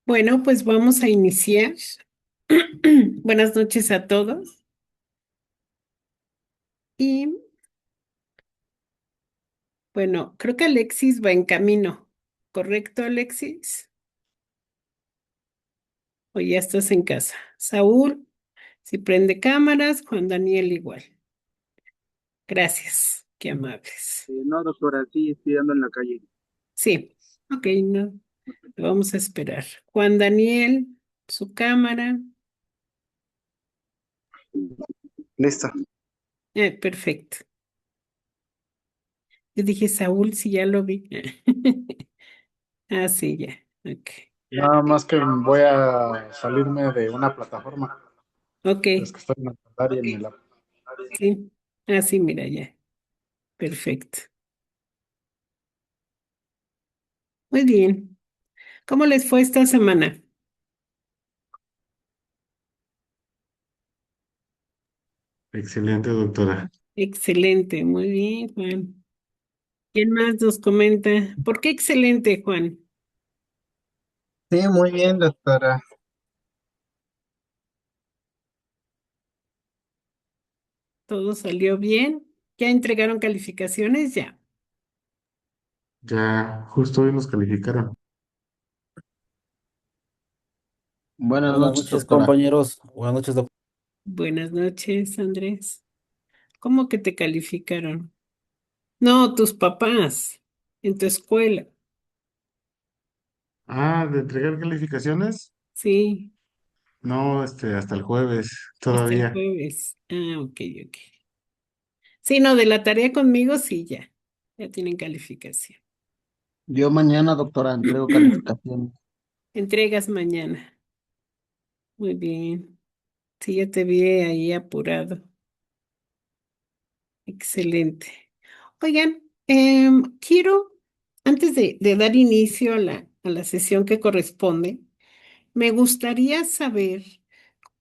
Bueno, pues vamos a iniciar. Buenas noches a todos. Y bueno, creo que Alexis va en camino. ¿Correcto, Alexis? O ya estás en casa. Saúl, si prende cámaras, Juan Daniel igual. Gracias, qué amables. No, doctora, sí, estoy ando en la calle. Sí, ok, no, vamos a esperar. Juan Daniel, su cámara. Listo. Perfecto. Yo dije, Saúl, si ya lo vi. Ah, sí, ya. Ok. Nada más que voy a salirme de una plataforma. Ok, Es que estoy en la pantalla y en la... sí. Ah, sí, mira, ya. Perfecto. Muy bien. ¿Cómo les fue esta semana? Excelente, doctora. Excelente, muy bien, Juan. ¿Quién más nos comenta? ¿Por qué excelente, Juan? Sí, muy bien, doctora. ¿Todo salió bien? ¿Ya entregaron calificaciones? Ya. Ya justo hoy nos calificaron. Buenas Buenas noches, noches, doctora. compañeros. Buenas noches, doctor. Buenas noches, Andrés. ¿Cómo que te calificaron? No, tus papás, en tu escuela. Ah, ¿de entregar calificaciones? Sí, No, hasta el jueves hasta el todavía. jueves. Ah, ok, ok. Sí, no, de la tarea conmigo, sí, ya. Ya tienen calificación. Yo mañana, doctora, entrego calificación. Entregas mañana. Muy bien. Sí, ya te vi ahí apurado. Excelente. Oigan, quiero, antes de dar inicio a la sesión que corresponde, me gustaría saber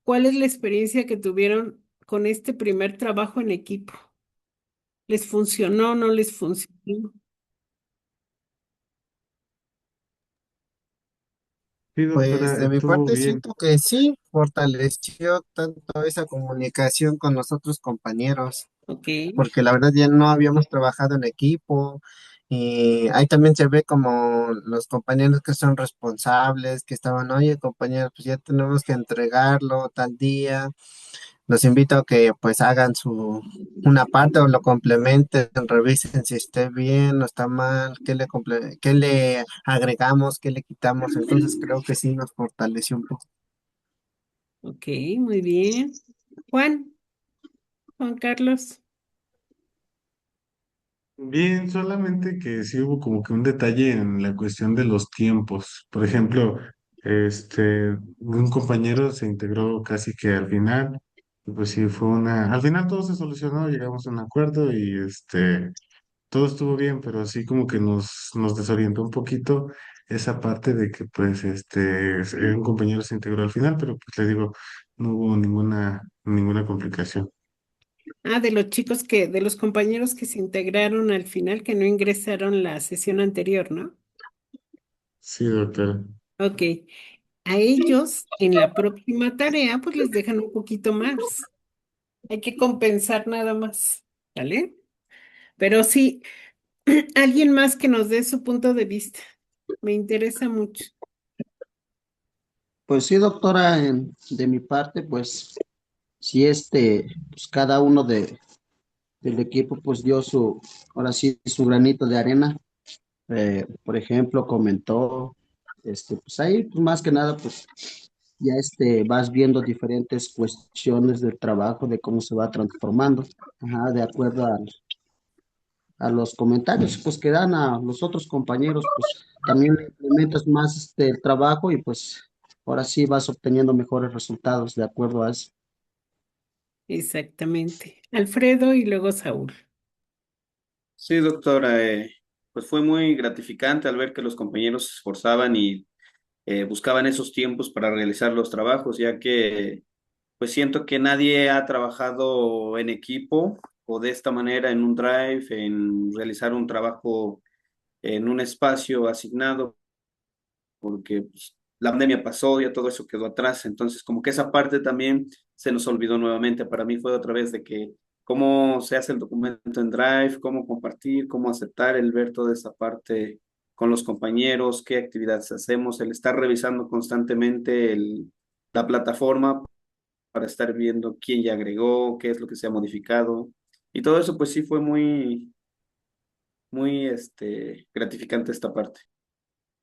cuál es la experiencia que tuvieron con este primer trabajo en equipo. ¿Les funcionó, no les funcionó? Sí, Pues doctora, de mi estuvo parte bien. siento que sí, fortaleció tanto esa comunicación con los otros compañeros, Ok, porque la verdad ya no habíamos trabajado en equipo y ahí también se ve como los compañeros que son responsables, que estaban, oye, compañeros, pues ya tenemos que entregarlo tal día. Los invito a que pues hagan una parte o lo complementen, revisen si esté bien o está mal, qué le agregamos, qué le quitamos. Entonces creo que sí nos fortaleció un poco. ok, muy bien. Juan Carlos. Bien, solamente que sí hubo como que un detalle en la cuestión de los tiempos. Por ejemplo, un compañero se integró casi que al final, y pues sí fue al final todo se solucionó, llegamos a un acuerdo y todo estuvo bien, pero sí como que nos desorientó un poquito esa parte de que pues un compañero se integró al final, pero pues le digo, no hubo ninguna complicación. Ah, de los chicos de los compañeros que se integraron al final, que no ingresaron la sesión anterior, ¿no? Sí, doctora. Ok, a ellos en la próxima tarea, pues les dejan un poquito más. Hay que compensar nada más, ¿vale? Pero sí, alguien más que nos dé su punto de vista. Me interesa mucho. Pues sí, doctora, de mi parte, pues sí, pues cada uno del equipo pues dio ahora sí, su granito de arena. Por ejemplo, comentó, pues ahí, pues más que nada, pues ya vas viendo diferentes cuestiones del trabajo, de cómo se va transformando, ajá, de acuerdo a los comentarios pues que dan a los otros compañeros, pues también implementas más el trabajo y pues ahora sí vas obteniendo mejores resultados de acuerdo a eso. Exactamente. Alfredo y luego Saúl. Sí, doctora, pues fue muy gratificante al ver que los compañeros se esforzaban y buscaban esos tiempos para realizar los trabajos, ya que pues siento que nadie ha trabajado en equipo o de esta manera en un drive, en realizar un trabajo en un espacio asignado, porque pues, la pandemia pasó, ya todo eso quedó atrás, entonces como que esa parte también se nos olvidó nuevamente. Para mí fue otra vez de que cómo se hace el documento en Drive, cómo compartir, cómo aceptar, el ver toda esa parte con los compañeros, qué actividades hacemos, el estar revisando constantemente la plataforma para estar viendo quién ya agregó, qué es lo que se ha modificado. Y todo eso pues sí fue muy gratificante esta parte.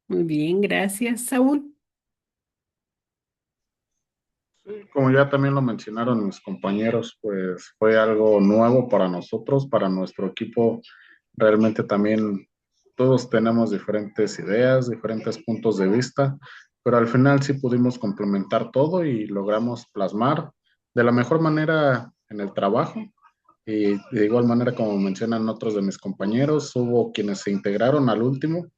Muy bien, gracias, Saúl. Como ya también lo mencionaron mis compañeros, pues fue algo nuevo para nosotros, para nuestro equipo. Realmente también todos tenemos diferentes ideas, diferentes puntos de vista, pero al final sí pudimos complementar todo y logramos plasmar de la mejor manera en el trabajo. Y de igual manera, como mencionan otros de mis compañeros, hubo quienes se integraron al último y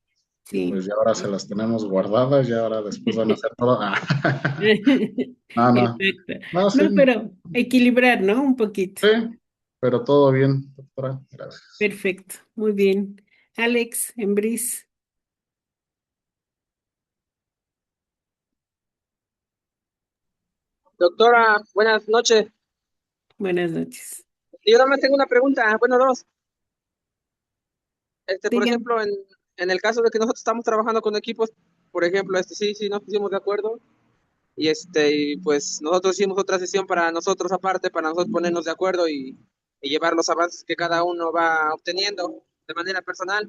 Sí. pues ya ahora se las tenemos guardadas, ya ahora después van a hacer todo. No, no, Exacto. no, sí, No, pero equilibrar, ¿no? Un poquito. sí, pero todo bien, doctora, gracias. Perfecto. Muy bien. Alex, Embris, Doctora, buenas noches. buenas noches. Yo nada más tengo una pregunta, bueno, dos. Por Digan. ejemplo, en el caso de que nosotros estamos trabajando con equipos, por ejemplo, sí, nos pusimos de acuerdo y pues nosotros hicimos otra sesión para nosotros aparte, para nosotros ponernos de acuerdo y llevar los avances que cada uno va obteniendo de manera personal.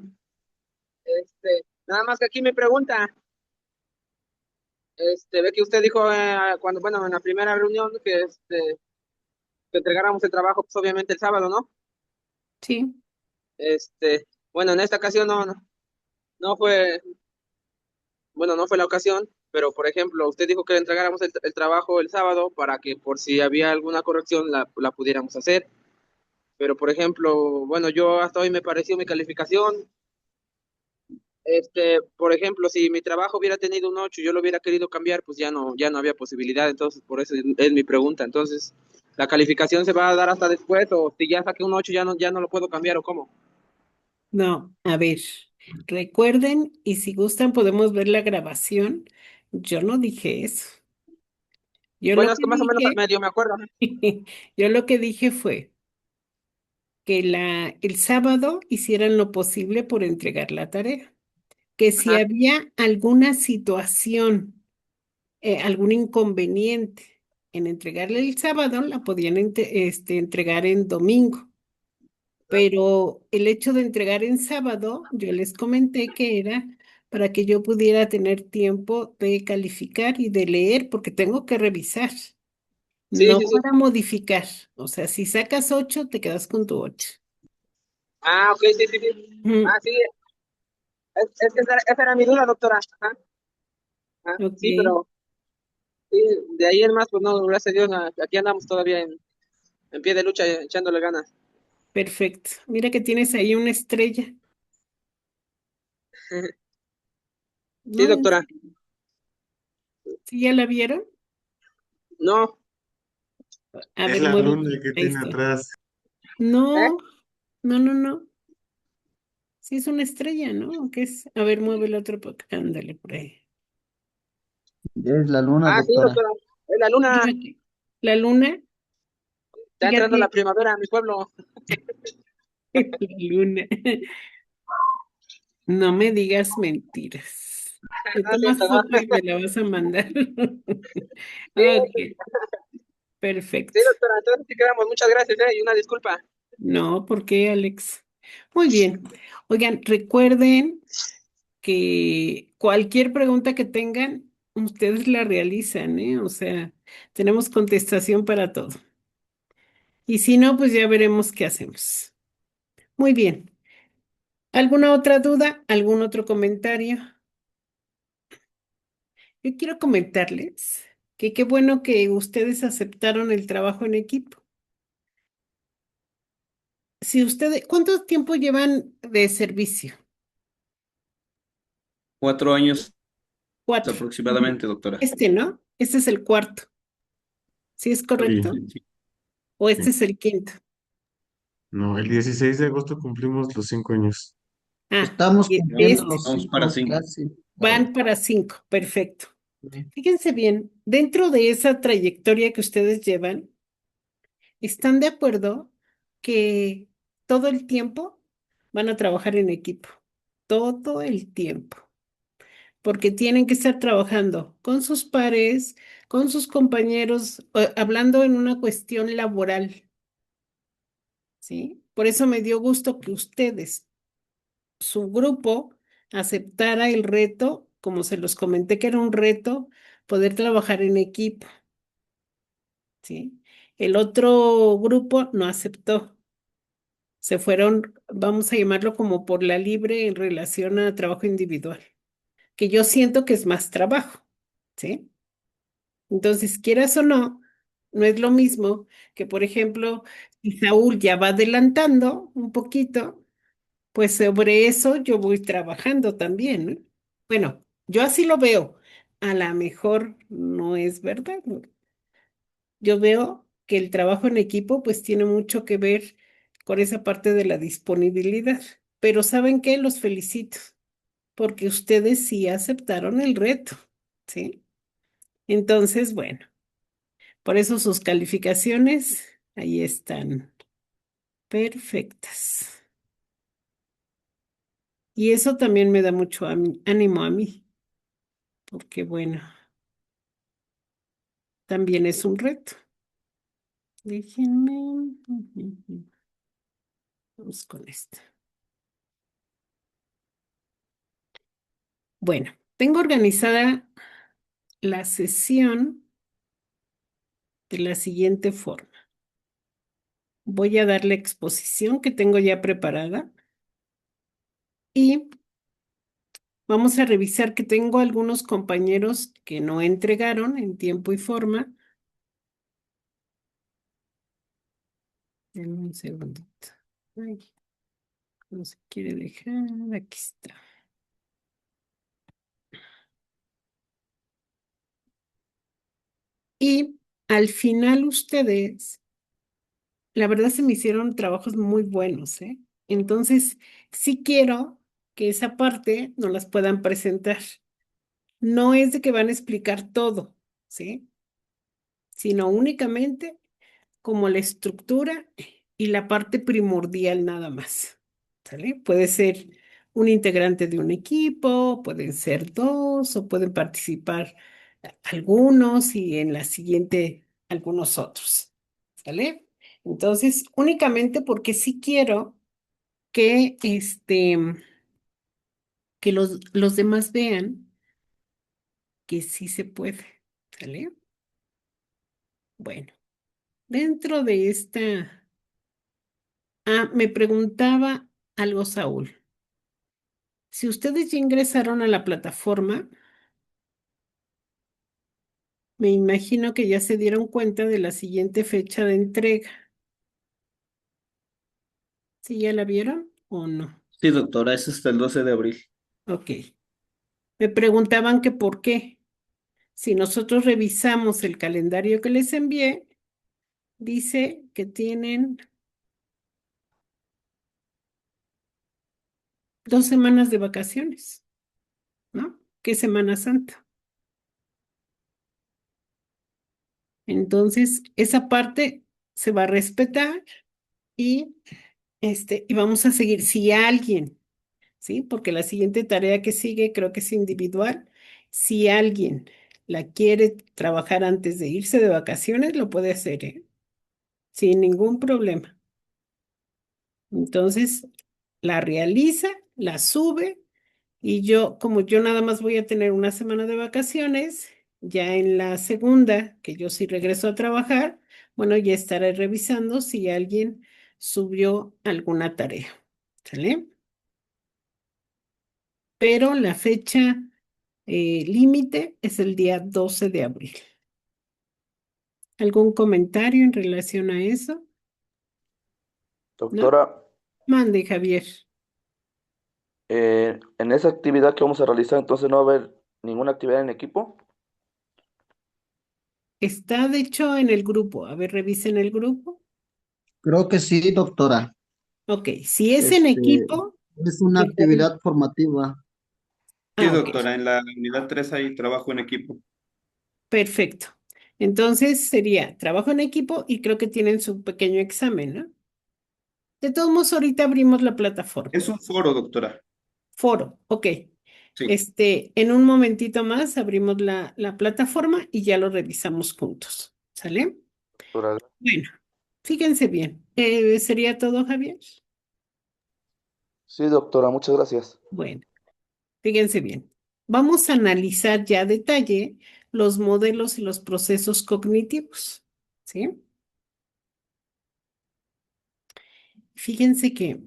Nada más que aquí me pregunta, ve que usted dijo cuando, bueno, en la primera reunión que entregáramos el trabajo, pues obviamente el sábado, ¿no? Sí. Bueno, en esta ocasión no fue, bueno, no fue la ocasión, pero por ejemplo, usted dijo que entregáramos el trabajo el sábado para que por si había alguna corrección la pudiéramos hacer. Pero por ejemplo, bueno, yo hasta hoy me pareció mi calificación. Por ejemplo, si mi trabajo hubiera tenido un 8 y yo lo hubiera querido cambiar, pues ya no había posibilidad. Entonces, por eso es mi pregunta. Entonces, ¿la calificación se va a dar hasta después o si ya saqué un 8 ya no lo puedo cambiar o cómo? No, a ver, recuerden y si gustan podemos ver la grabación. Yo no dije eso. Yo Bueno, lo es que que más o menos dije, medio me acuerdo. yo lo que dije fue que el sábado hicieran lo posible por entregar la tarea, que si Ajá. había alguna situación, algún inconveniente en entregarle el sábado, la podían entregar en domingo. Pero el hecho de entregar en sábado, yo les comenté que era para que yo pudiera tener tiempo de calificar y de leer, porque tengo que revisar, Sí, no sí, sí. para modificar. O sea, si sacas 8, te quedas con tu 8. Ah, ok, sí, sí, sí. Mm, Ah, sí, es que esa era mi duda, doctora. Ajá. Ah, sí, ok, pero sí, de ahí en más, pues no, gracias a Dios, aquí andamos todavía en pie de lucha, echándole ganas. perfecto. Mira que tienes ahí una estrella, Sí, ¿no? doctora. ¿Sí ya la vieron? No, A Es ver, la mueve. luna que Ahí tiene está. atrás. ¿eh? No, no, no, no. Sí es una estrella, ¿no? ¿Qué es? A ver, mueve el otro. Ándale por ahí. Es la luna, Ah, sí, doctora. doctora. Es la luna. Fíjate, la luna, Está entrando la fíjate, primavera a mi pueblo. la luna. No me digas mentiras. Te Ah, tomas cierto, ¿no? foto y me la vas a mandar. Sí, Ok, sí, perfecto. doctora. Entonces sí quedamos. Muchas gracias, y una disculpa. No, ¿por qué, Alex? Muy bien. Oigan, recuerden que cualquier pregunta que tengan, ustedes la realizan, ¿eh? O sea, tenemos contestación para todo. Y si no, pues ya veremos qué hacemos. Muy bien. ¿Alguna otra duda? ¿Algún otro comentario? Yo quiero comentarles que qué bueno que ustedes aceptaron el trabajo en equipo. Si ustedes, ¿cuánto tiempo llevan de servicio? 4 años 4. Ujú. aproximadamente, doctora. ¿No? Este es el cuarto. ¿Sí es Sí, correcto? Sí. ¿O este sí. es el quinto? No, el 16 de agosto cumplimos los 5 años. Ah, Estamos y cumpliendo este los Vamos para 5 5. casi. van para 5. Perfecto. Fíjense bien, dentro de esa trayectoria que ustedes llevan, ¿están de acuerdo que todo el tiempo van a trabajar en equipo? Todo el tiempo, porque tienen que estar trabajando con sus pares, con sus compañeros, hablando en una cuestión laboral, ¿sí? Por eso me dio gusto que ustedes, su grupo, aceptara el reto, como se los comenté que era un reto, poder trabajar en equipo, ¿sí? El otro grupo no aceptó. Se fueron, vamos a llamarlo como por la libre en relación a trabajo individual, que yo siento que es más trabajo, ¿sí? Entonces, quieras o no, no es lo mismo que, por ejemplo, si Saúl ya va adelantando un poquito, pues sobre eso yo voy trabajando también, ¿no? Bueno, yo así lo veo. A lo mejor no es verdad, ¿no? Yo veo que el trabajo en equipo pues tiene mucho que ver con esa parte de la disponibilidad. Pero ¿saben qué? Los felicito porque ustedes sí aceptaron el reto, ¿sí? Entonces, bueno, por eso sus calificaciones ahí están perfectas. Y eso también me da mucho ánimo a mí, porque bueno, también es un reto. Déjenme. Vamos con esto. Bueno, tengo organizada la sesión de la siguiente forma. Voy a dar la exposición que tengo ya preparada y vamos a revisar que tengo algunos compañeros que no entregaron en tiempo y forma. Denme un segundito. Ay, no se quiere dejar. Aquí está. Y al final ustedes, la verdad se me hicieron trabajos muy buenos, ¿eh? Entonces, sí quiero que esa parte nos las puedan presentar. No es de que van a explicar todo, ¿sí? Sino únicamente como la estructura y la parte primordial nada más, ¿sale? Puede ser un integrante de un equipo, pueden ser dos o pueden participar algunos y en la siguiente algunos otros, ¿sale? Entonces, únicamente porque sí quiero que, que los demás vean que sí se puede, ¿sale? Bueno, dentro de esta... Ah, me preguntaba algo Saúl. Si ustedes ya ingresaron a la plataforma, me imagino que ya se dieron cuenta de la siguiente fecha de entrega. ¿Sí ya la vieron o no? Sí, doctora, es hasta el 12 de abril. Ok. Me preguntaban que por qué. Si nosotros revisamos el calendario que les envié, dice que tienen 2 semanas de vacaciones, ¿no? ¿Qué Semana Santa? Entonces, esa parte se va a respetar y, y vamos a seguir. Si alguien, ¿sí? Porque la siguiente tarea que sigue creo que es individual. Si alguien la quiere trabajar antes de irse de vacaciones, lo puede hacer, ¿eh? Sin ningún problema. Entonces, la realiza, la sube y yo, como yo nada más voy a tener una semana de vacaciones, ya en la segunda, que yo sí regreso a trabajar, bueno, ya estaré revisando si alguien subió alguna tarea. ¿Sale? Pero la fecha límite es el día 12 de abril. ¿Algún comentario en relación a eso? ¿No? Doctora, Mande, Javier. en esa actividad que vamos a realizar, entonces no va a haber ninguna actividad en equipo. Está de hecho en el grupo. A ver, revisen el grupo. Creo que sí, doctora. Ok, si es en Este, equipo, es una está bien. actividad formativa. Sí, Ah, ok, doctora, en la unidad 3 hay trabajo en equipo. perfecto. Entonces sería trabajo en equipo y creo que tienen su pequeño examen, ¿no? De todos modos, ahorita abrimos la plataforma. Es un foro, doctora. Foro, ok. Sí, En un momentito más abrimos la plataforma y ya lo revisamos juntos. ¿Sale? Doctora. Bueno, fíjense bien. ¿Sería todo, Javier? Sí, doctora, muchas gracias. Bueno, fíjense bien. Vamos a analizar ya a detalle los modelos y los procesos cognitivos. ¿Sí? Fíjense que,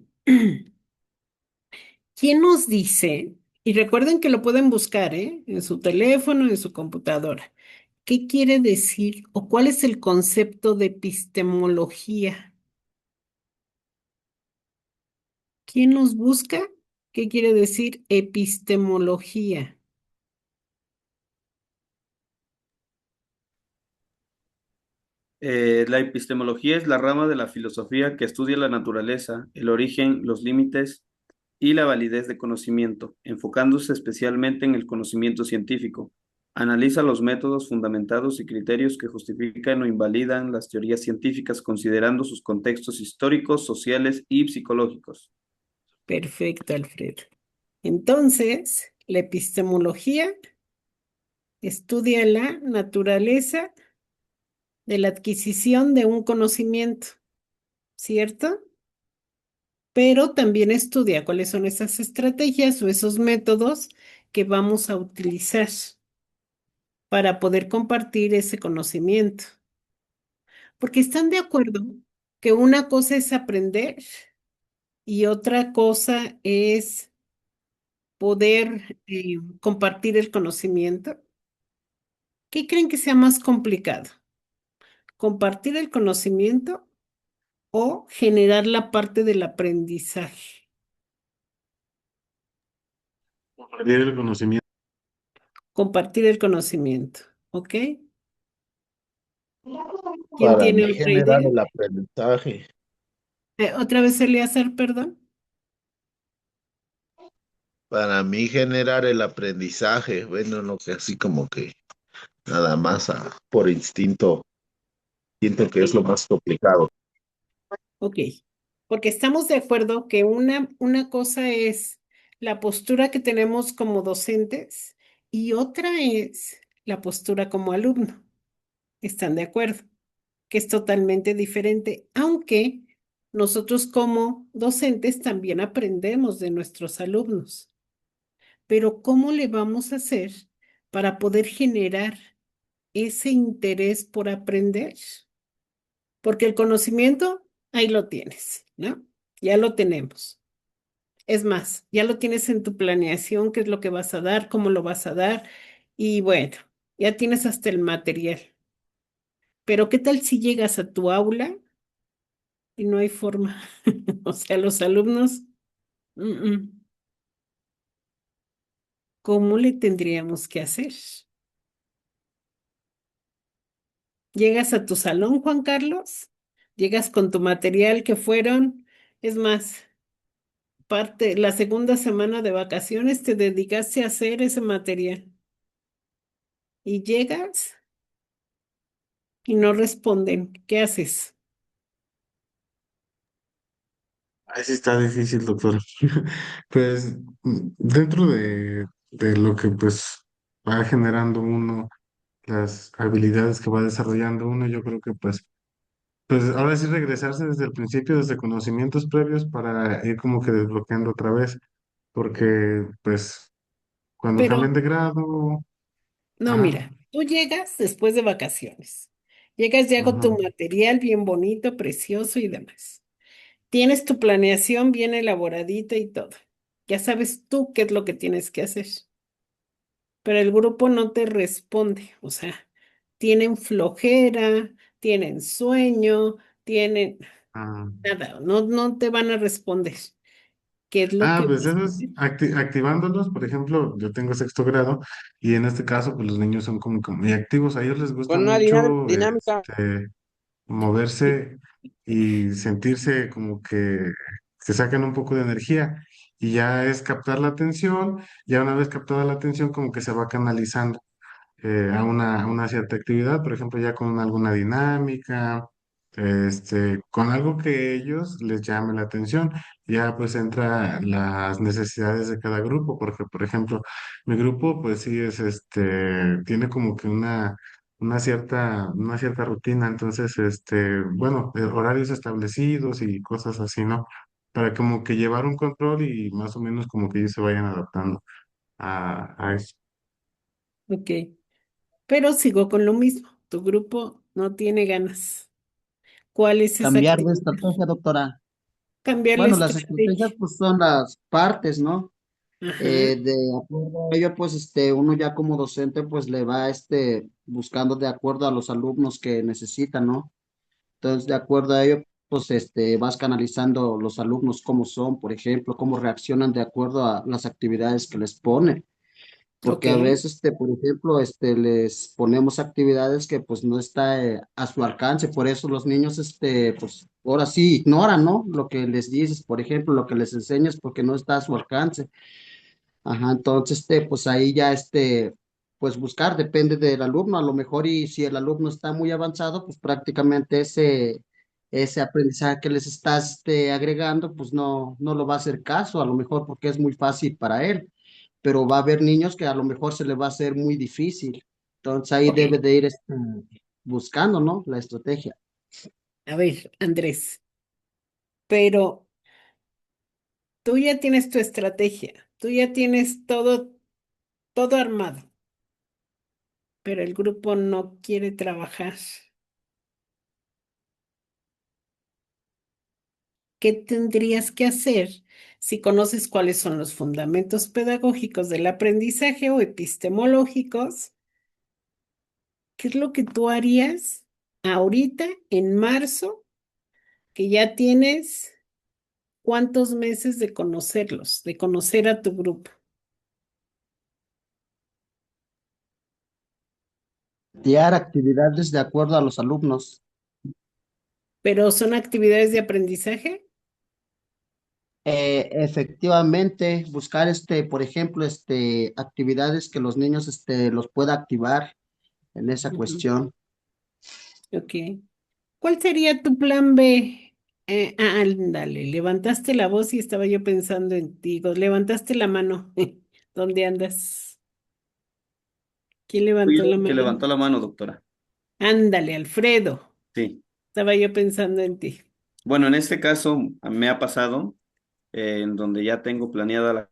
¿quién nos dice? Y recuerden que lo pueden buscar, ¿eh? En su teléfono, en su computadora. ¿Qué quiere decir o cuál es el concepto de epistemología? ¿Quién nos busca? ¿Qué quiere decir epistemología? La epistemología es la rama de la filosofía que estudia la naturaleza, el origen, los límites y la validez de conocimiento, enfocándose especialmente en el conocimiento científico. Analiza los métodos fundamentados y criterios que justifican o invalidan las teorías científicas considerando sus contextos históricos, sociales y psicológicos. Perfecto, Alfredo. Entonces, la epistemología estudia la naturaleza de la adquisición de un conocimiento, ¿cierto? Pero también estudia cuáles son esas estrategias o esos métodos que vamos a utilizar para poder compartir ese conocimiento. Porque están de acuerdo que una cosa es aprender y otra cosa es poder compartir el conocimiento. ¿Qué creen que sea más complicado? ¿Compartir el conocimiento o generar la parte del aprendizaje? Compartir el conocimiento. Compartir el conocimiento, ¿ok? ¿Quién Para tiene mí otra generar idea? el aprendizaje, Otra vez Eleazar, perdón. para mí generar el aprendizaje, bueno, no que así como que nada más por instinto, siento que es lo más complicado. Ok, porque estamos de acuerdo que una cosa es la postura que tenemos como docentes y otra es la postura como alumno. ¿Están de acuerdo? Que es totalmente diferente, aunque nosotros como docentes también aprendemos de nuestros alumnos. Pero ¿cómo le vamos a hacer para poder generar ese interés por aprender? Porque el conocimiento, ahí lo tienes, ¿no? Ya lo tenemos. Es más, ya lo tienes en tu planeación, qué es lo que vas a dar, cómo lo vas a dar, y bueno, ya tienes hasta el material. Pero ¿qué tal si llegas a tu aula y no hay forma? O sea, los alumnos, mm, mm, ¿cómo le tendríamos que hacer? Llegas a tu salón, Juan Carlos, llegas con tu material que fueron, es más, la segunda semana de vacaciones te dedicaste a hacer ese material y llegas y no responden. ¿Qué haces? Ahí sí está difícil, doctor. Pues dentro de lo que pues va generando uno, las habilidades que va desarrollando uno, yo creo que pues ahora sí regresarse desde el principio, desde conocimientos previos para ir como que desbloqueando otra vez, porque pues cuando Pero cambian de grado, no, ajá, mira, tú llegas después de vacaciones. Llegas ya con tu ajá, material bien bonito, precioso y demás. Tienes tu planeación bien elaboradita y todo. Ya sabes tú qué es lo que tienes que hacer. Pero el grupo no te responde. O sea, tienen flojera, tienen sueño, tienen ah. nada, no te van a responder. ¿Qué es lo que Pues vas eso a es hacer? activándolos, por ejemplo, yo tengo sexto grado y en este caso, pues los niños son como que muy activos, a ellos les gusta Con una mucho dinámica. Sí, moverse y sentirse como que se sacan un poco de energía. y ya es captar la atención, ya una vez captada la atención como que se va canalizando a una cierta actividad, por ejemplo, ya con alguna dinámica, con algo que ellos les llame la atención. Ya pues entra las necesidades de cada grupo, porque por ejemplo, mi grupo pues sí es tiene como que una cierta rutina, entonces bueno, horarios establecidos y cosas así, ¿no? Para como que llevar un control y más o menos como que ellos se vayan adaptando a eso. Ok, pero sigo con lo mismo. Tu grupo no tiene ganas. ¿Cuál es esa Cambiar de actividad? estrategia, doctora. Cambiar la Bueno, las estrategias estrategia. pues son las partes, ¿no? Ajá, De acuerdo a ello, pues uno ya como docente pues le va buscando de acuerdo a los alumnos que necesitan, ¿no? Entonces, de acuerdo a ello, pues vas canalizando los alumnos cómo son, por ejemplo, cómo reaccionan de acuerdo a las actividades que les pone. ok, Porque a veces, por ejemplo, les ponemos actividades que pues no está a su alcance, por eso los niños, pues ahora sí ignoran, ¿no? Lo que les dices, por ejemplo, lo que les enseñas porque no está a su alcance. Ajá, entonces, pues ahí ya, pues buscar, depende del alumno, a lo mejor, y si el alumno está muy avanzado, pues prácticamente ese aprendizaje que les estás, agregando, pues no lo va a hacer caso, a lo mejor porque es muy fácil para él, pero va a haber niños que a lo mejor se le va a hacer muy difícil. Entonces ahí ok. debe de ir, buscando, ¿no? La estrategia. A ver, Andrés, pero tú ya tienes tu estrategia, tú ya tienes todo armado, pero el grupo no quiere trabajar. ¿Qué tendrías que hacer si conoces cuáles son los fundamentos pedagógicos del aprendizaje o epistemológicos? ¿Qué es lo que tú harías ahorita, en marzo, que ya tienes cuántos meses de conocerlos, de conocer a tu grupo? Crear actividades de acuerdo a los alumnos. ¿Pero son actividades de aprendizaje? Efectivamente, buscar por ejemplo, actividades que los niños los pueda activar en esa Ujú, cuestión. ok. ¿Cuál sería tu plan B? Ándale, levantaste la voz y estaba yo pensando en ti. Levantaste la mano. ¿Dónde andas? ¿Quién Fui levantó yo la el que mano? levantó la mano, doctora. Ándale, Alfredo. Sí. Estaba yo pensando en ti. Bueno, en este caso me ha pasado en donde ya tengo planeada la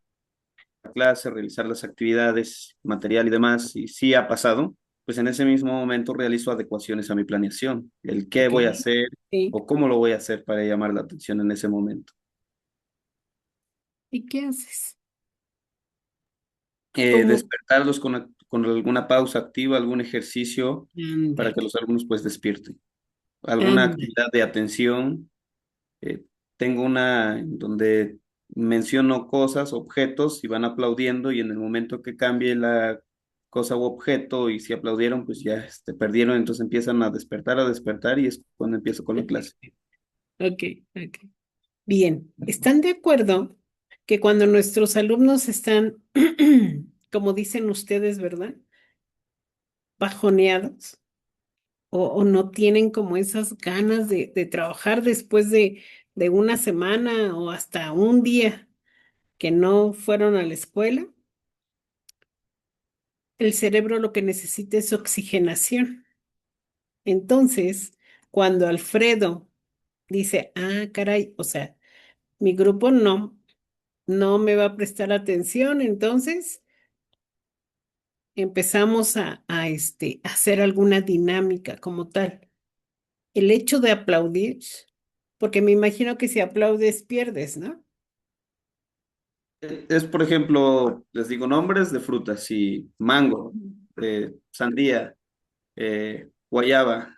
clase, realizar las actividades, material y demás, y sí ha pasado, pues en ese mismo momento realizo adecuaciones a mi planeación, el qué Ok, voy a hacer sí. o cómo lo voy a hacer para llamar la atención en ese momento. ¿Y qué haces? ¿Cómo? Despertarlos con alguna pausa activa, algún ejercicio para que Ándale, los alumnos pues despierten. Alguna ándale. actividad de atención. eh, Tengo una en donde menciono cosas, objetos y van aplaudiendo y en el momento que cambie la cosa u objeto y si aplaudieron pues ya perdieron, entonces empiezan a despertar y es cuando empiezo con la clase. Ok, ok. Bien, ¿están de acuerdo que cuando nuestros alumnos están, como dicen ustedes, ¿verdad? Bajoneados o no tienen como esas ganas de trabajar después de una semana o hasta un día que no fueron a la escuela? El cerebro lo que necesita es oxigenación. Entonces, cuando Alfredo dice, ah, caray, o sea, mi grupo no me va a prestar atención, entonces empezamos a hacer alguna dinámica como tal. El hecho de aplaudir, porque me imagino que si aplaudes pierdes, ¿no? Es, por ejemplo, les digo nombres de frutas, y mango, sandía, guayaba,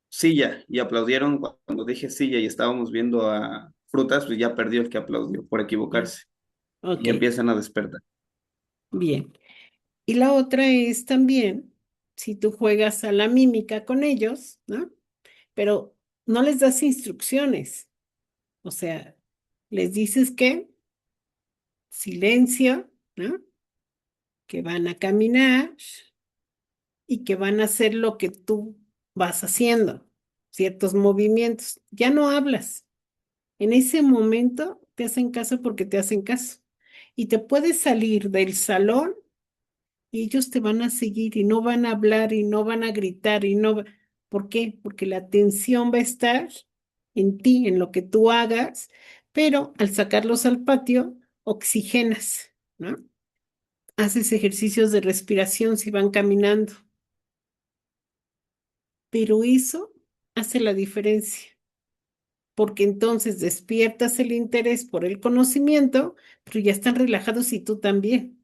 silla, y aplaudieron cuando dije silla y estábamos viendo a frutas, pues ya perdió el que aplaudió por Ah, equivocarse ok, y empiezan a despertar. bien. Y la otra es también si tú juegas a la mímica con ellos, ¿no? Pero no les das instrucciones. O sea, les dices que silencio, ¿no? Que van a caminar y que van a hacer lo que tú vas haciendo, ciertos movimientos. Ya no hablas. En ese momento te hacen caso porque te hacen caso. Y te puedes salir del salón y ellos te van a seguir y no van a hablar y no van a gritar y no... ¿Por qué? Porque la atención va a estar en ti, en lo que tú hagas, pero al sacarlos al patio, oxigenas, ¿no? Haces ejercicios de respiración si van caminando, pero eso hace la diferencia, porque entonces despiertas el interés por el conocimiento, pero ya están relajados y tú también,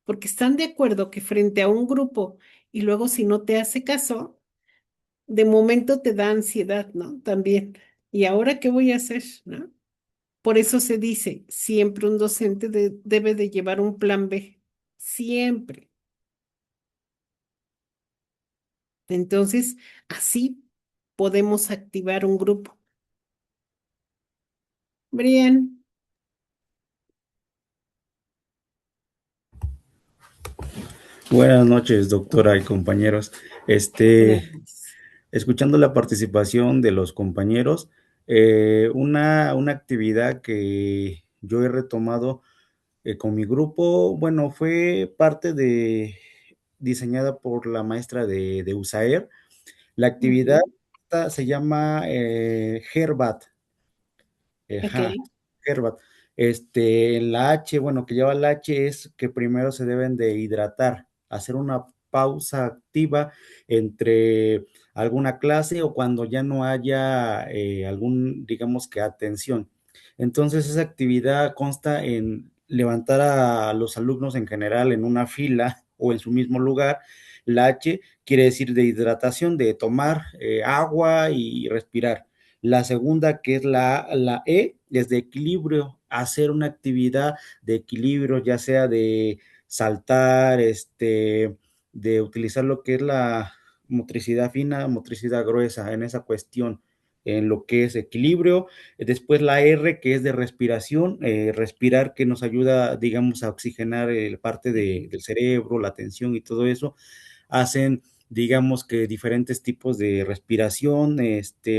porque están de acuerdo que frente a un grupo y luego si no te hace caso, de momento te da ansiedad, ¿no? También. ¿Y ahora qué voy a hacer? ¿No? Por eso se dice, siempre un docente debe de llevar un plan B, siempre. Entonces, así podemos activar un grupo. Brian, Buenas noches, doctora y compañeros. gracias. Escuchando la participación de los compañeros, una actividad que yo he retomado con mi grupo, bueno, fue parte diseñada por la maestra de USAER. La actividad Ujú, esta se llama Herbat. ok, Ajá, Herbat. La H, bueno, que lleva la H es que primero se deben de hidratar, hacer una pausa activa entre alguna clase o cuando ya no haya digamos que atención. Entonces, esa actividad consta en levantar a los alumnos en general en una fila o en su mismo lugar. La H quiere decir de hidratación, de tomar agua y respirar. La segunda, que es la E, es de equilibrio, hacer una actividad de equilibrio, ya sea de saltar, de utilizar lo que es la motricidad fina, motricidad gruesa en esa cuestión, en lo que es equilibrio. Después la R, que es de respiración, respirar que nos ayuda, digamos, a oxigenar parte del cerebro, la tensión y todo eso. Hacen, digamos que diferentes tipos de respiración,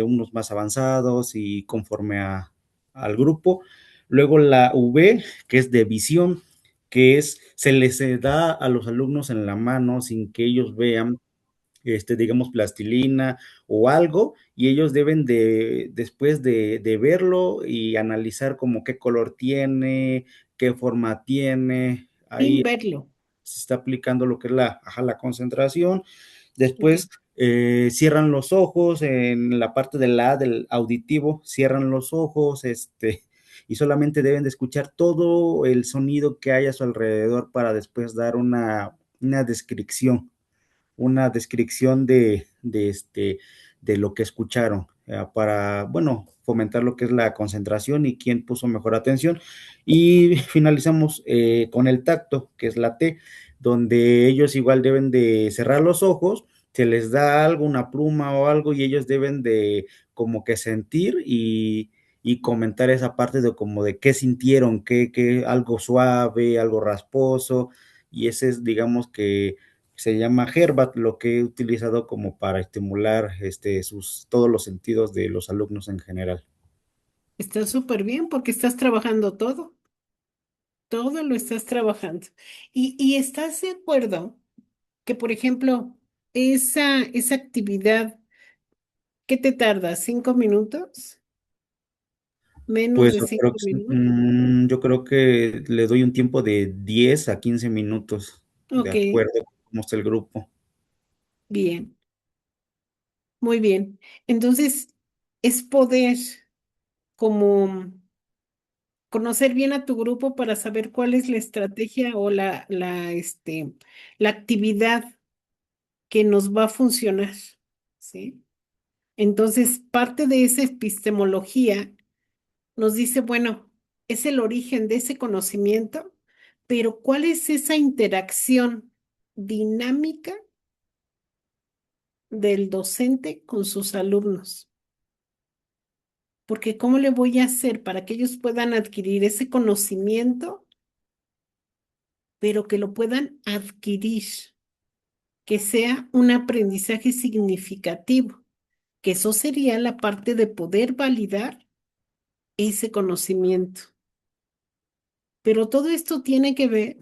unos más avanzados y conforme al grupo. Luego la V, que es de visión, que se les da a los alumnos en la mano sin que ellos vean, digamos, plastilina o algo, y ellos deben después de verlo y analizar como qué color tiene, qué forma tiene, sin ahí verlo. se está aplicando lo que es la concentración. Ok. Después cierran los ojos en la parte del auditivo, cierran los ojos, y solamente deben de escuchar todo el sonido que hay a su alrededor para después dar una descripción, de lo que escucharon, para, bueno, fomentar lo que es la concentración y quién puso mejor atención. Y finalizamos con el tacto, que es la T, donde ellos igual deben de cerrar los ojos, se les da algo, una pluma o algo, y ellos deben de como que sentir y comentar esa parte de como de qué sintieron, qué algo suave, algo rasposo, y ese es, digamos que se llama Herbat, lo que he utilizado como para estimular todos los sentidos de los alumnos en general. Está súper bien porque estás trabajando todo. Todo lo estás trabajando. Y estás de acuerdo que, por ejemplo, esa actividad, ¿qué te tarda? ¿5 minutos? ¿Menos Pues de 5 minutos? yo creo que le doy un tiempo de 10 a 15 minutos, de Ok, acuerdo con cómo está el grupo. bien, muy bien. Entonces, es poder como conocer bien a tu grupo para saber cuál es la estrategia o la actividad que nos va a funcionar, ¿sí? Entonces, parte de esa epistemología nos dice, bueno, es el origen de ese conocimiento, pero ¿cuál es esa interacción dinámica del docente con sus alumnos? Porque ¿cómo le voy a hacer para que ellos puedan adquirir ese conocimiento pero que lo puedan adquirir, que sea un aprendizaje significativo, que eso sería la parte de poder validar ese conocimiento. Pero todo esto tiene que ver,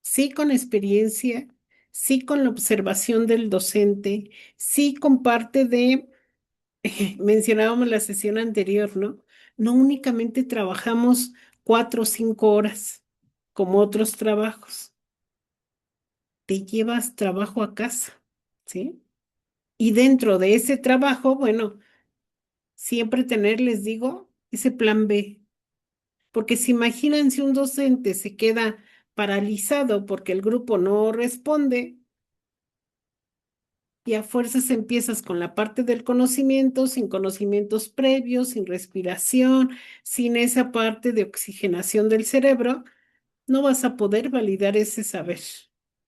sí, con experiencia, sí, con la observación del docente, sí, con parte de, mencionábamos la sesión anterior, ¿no? No únicamente trabajamos 4 o 5 horas como otros trabajos, te llevas trabajo a casa, ¿sí? Y dentro de ese trabajo, bueno, siempre tener, les digo, ese plan B. Porque si imaginan si un docente se queda paralizado porque el grupo no responde y a fuerzas empiezas con la parte del conocimiento, sin conocimientos previos, sin respiración, sin esa parte de oxigenación del cerebro, no vas a poder validar ese saber.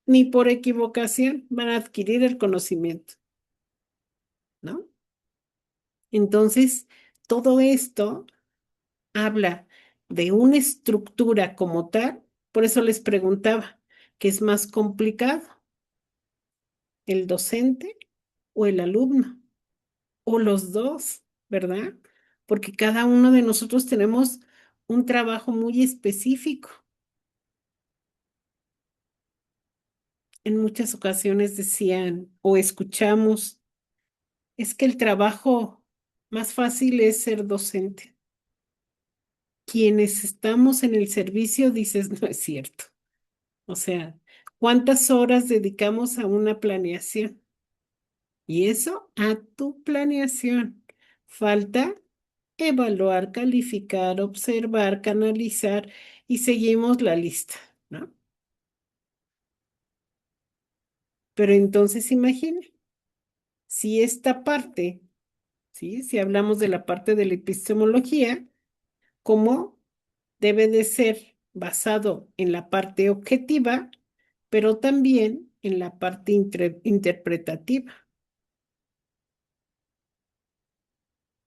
Ni por equivocación van a adquirir el conocimiento, ¿no? Entonces, todo esto habla de una estructura como tal, por eso les preguntaba, ¿qué es más complicado? ¿El docente o el alumno? O los dos, ¿verdad? Porque cada uno de nosotros tenemos un trabajo muy específico. En muchas ocasiones decían o escuchamos, es que el trabajo más fácil es ser docente. Quienes estamos en el servicio dices, no es cierto. O sea, ¿cuántas horas dedicamos a una planeación? Y eso a tu planeación. Falta evaluar, calificar, observar, canalizar y seguimos la lista, ¿no? Pero entonces imagine, si esta parte, ¿sí? Si hablamos de la parte de la epistemología, ¿cómo debe de ser basado en la parte objetiva, pero también en la parte interpretativa?